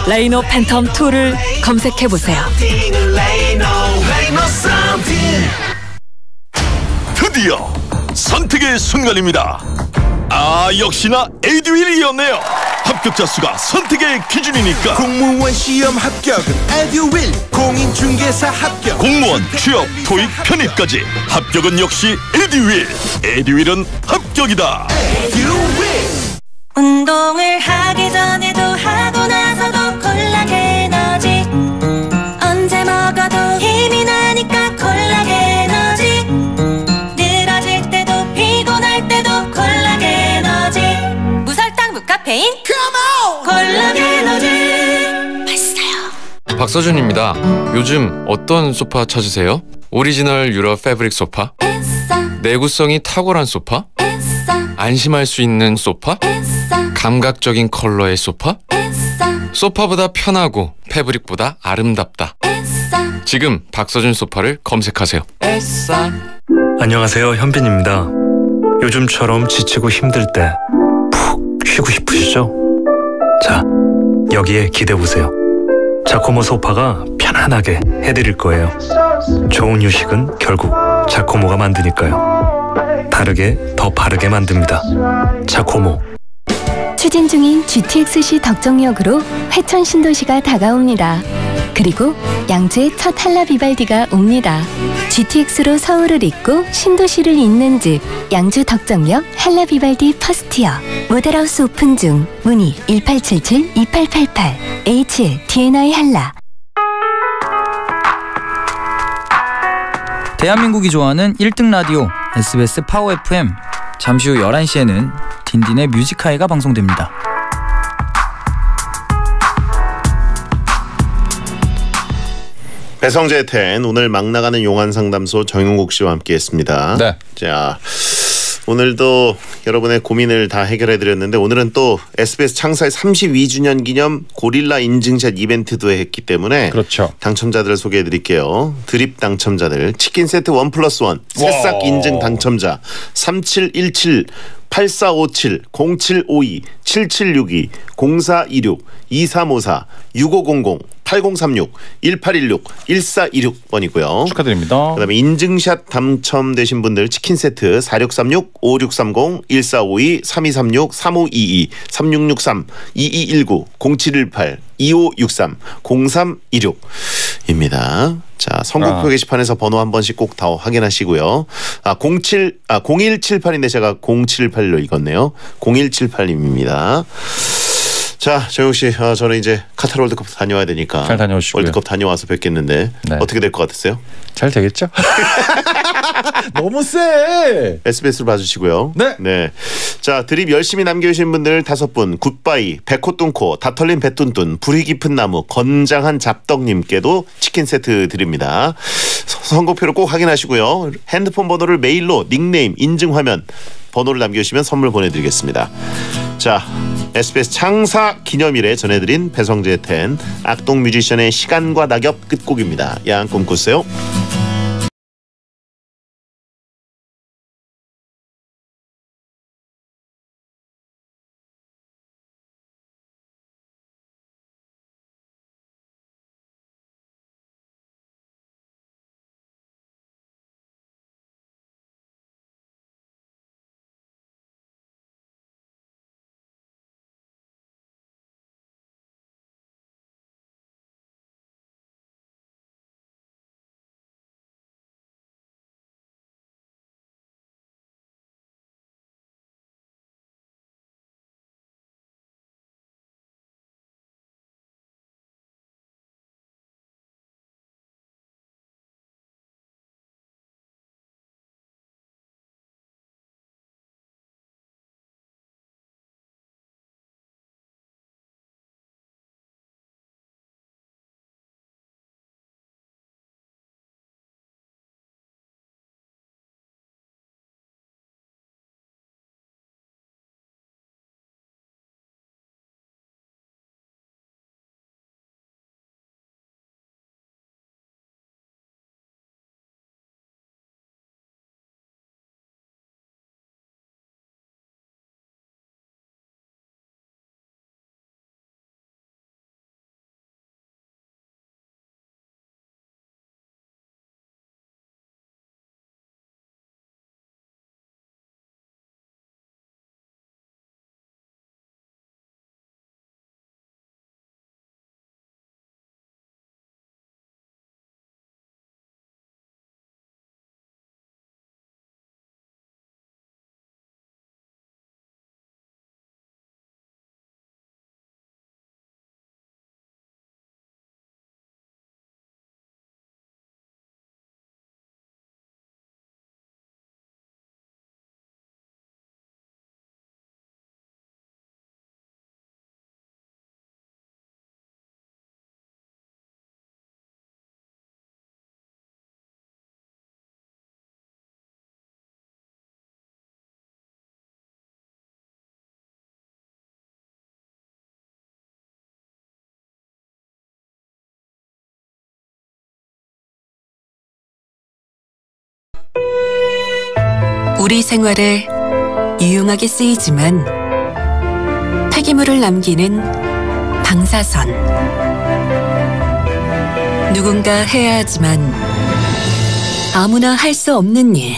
레이노 팬텀 2를 검색해 보세요. 드디어 선택의 순간입니다. 역시나 에듀윌이었네요. 합격자 수가 선택의 기준이니까. 공무원 시험 합격은 에듀윌. 공인중개사 합격. 공무원, 취업, 토익, 편입까지 합격은 역시 에듀윌. 에듀윌은 합격이다. 에듀윌. 운동을 하기 전에도 하고 나서도 콜라겐 에너지. 언제 먹어도 힘이 나니까 콜라겐 에너지. 늘어질 때도 피곤할 때도 콜라겐 에너지. 무설탕 무카페인 콜라겐 에너지. 맛있어요. 박서준입니다. 요즘 어떤 소파 찾으세요? 오리지널 유럽 패브릭 소파? 내구성이 탁월한 소파? 안심할 수 있는 소파? 감각적인 컬러의 소파? 소파보다 편하고 패브릭보다 아름답다. 지금 박서준 소파를 검색하세요. 안녕하세요, 현빈입니다. 요즘처럼 지치고 힘들 때 푹 쉬고 싶으시죠? 자, 여기에 기대보세요. 자코모 소파가 편안하게 해드릴 거예요. 좋은 휴식은 결국 자코모가 만드니까요. 다르게 더 바르게 만듭니다. 자코모. 추진 중인 GTX-C 덕정역으로 회천 신도시가 다가옵니다. 그리고 양주의 첫 한라 비발디가 옵니다. GTX로 서울을 잇고 신도시를 잇는 집 양주 덕정역 한라 비발디 퍼스티어. 모델하우스 오픈 중. 문의 1877-2888 H D&I 한라. 대한민국이 좋아하는 1등 라디오 SBS 파워 FM. 잠시 후 11시에는 딘딘의 뮤직하이가 방송됩니다. 배성재 텐 오늘 막 나가는 용안 상담소 정용국 씨와 함께했습니다. 네. 자, 오늘도 여러분의 고민을 다 해결해 드렸는데 오늘은 또 SBS 창사의 32주년 기념 고릴라 인증샷 이벤트도 했기 때문에 그렇죠. 당첨자들을 소개해 드릴게요. 드립 당첨자들 치킨 세트 1+1 새싹 인증 당첨자 3717 8457 0752 7762 0426 2354 6500 8036 1816 1426번이고요. 축하드립니다. 그다음에 인증샷 당첨되신 분들 치킨 세트 4636 5630 1452 3236 3522 3663 2219 0718 2563 0326입니다. 자, 선곡표 게시판에서 번호 한 번씩 꼭 더 확인하시고요. 0178인데 제가 0781로 읽었네요. 0178님입니다. 자, 정용 씨, 저는 이제 카타르 월드컵 다녀와야 되니까 잘 다녀오시고요. 월드컵 다녀와서 뵙겠는데 네. 어떻게 될 것 같으세요? 잘 되겠죠? 너무 세. SBS로 봐주시고요. 네. 자, 드립 열심히 남겨주신 분들 5분 굿바이, 백호뚱코, 다털린 배뚠뚠, 불이 깊은 나무, 건장한 잡덕님께도 치킨 세트 드립니다. 선곡표를 꼭 확인하시고요. 핸드폰 번호를 메일로 닉네임, 인증화면 번호를 남겨주시면 선물 보내드리겠습니다. 자, SBS 창사 기념일에 전해드린 배성재 텐 악동 뮤지션의 시간과 낙엽 끝곡입니다. 야한 꿈 꾸세요. 우리 생활에 유용하게 쓰이지만 폐기물을 남기는 방사선. 누군가 해야 하지만 아무나 할 수 없는 일.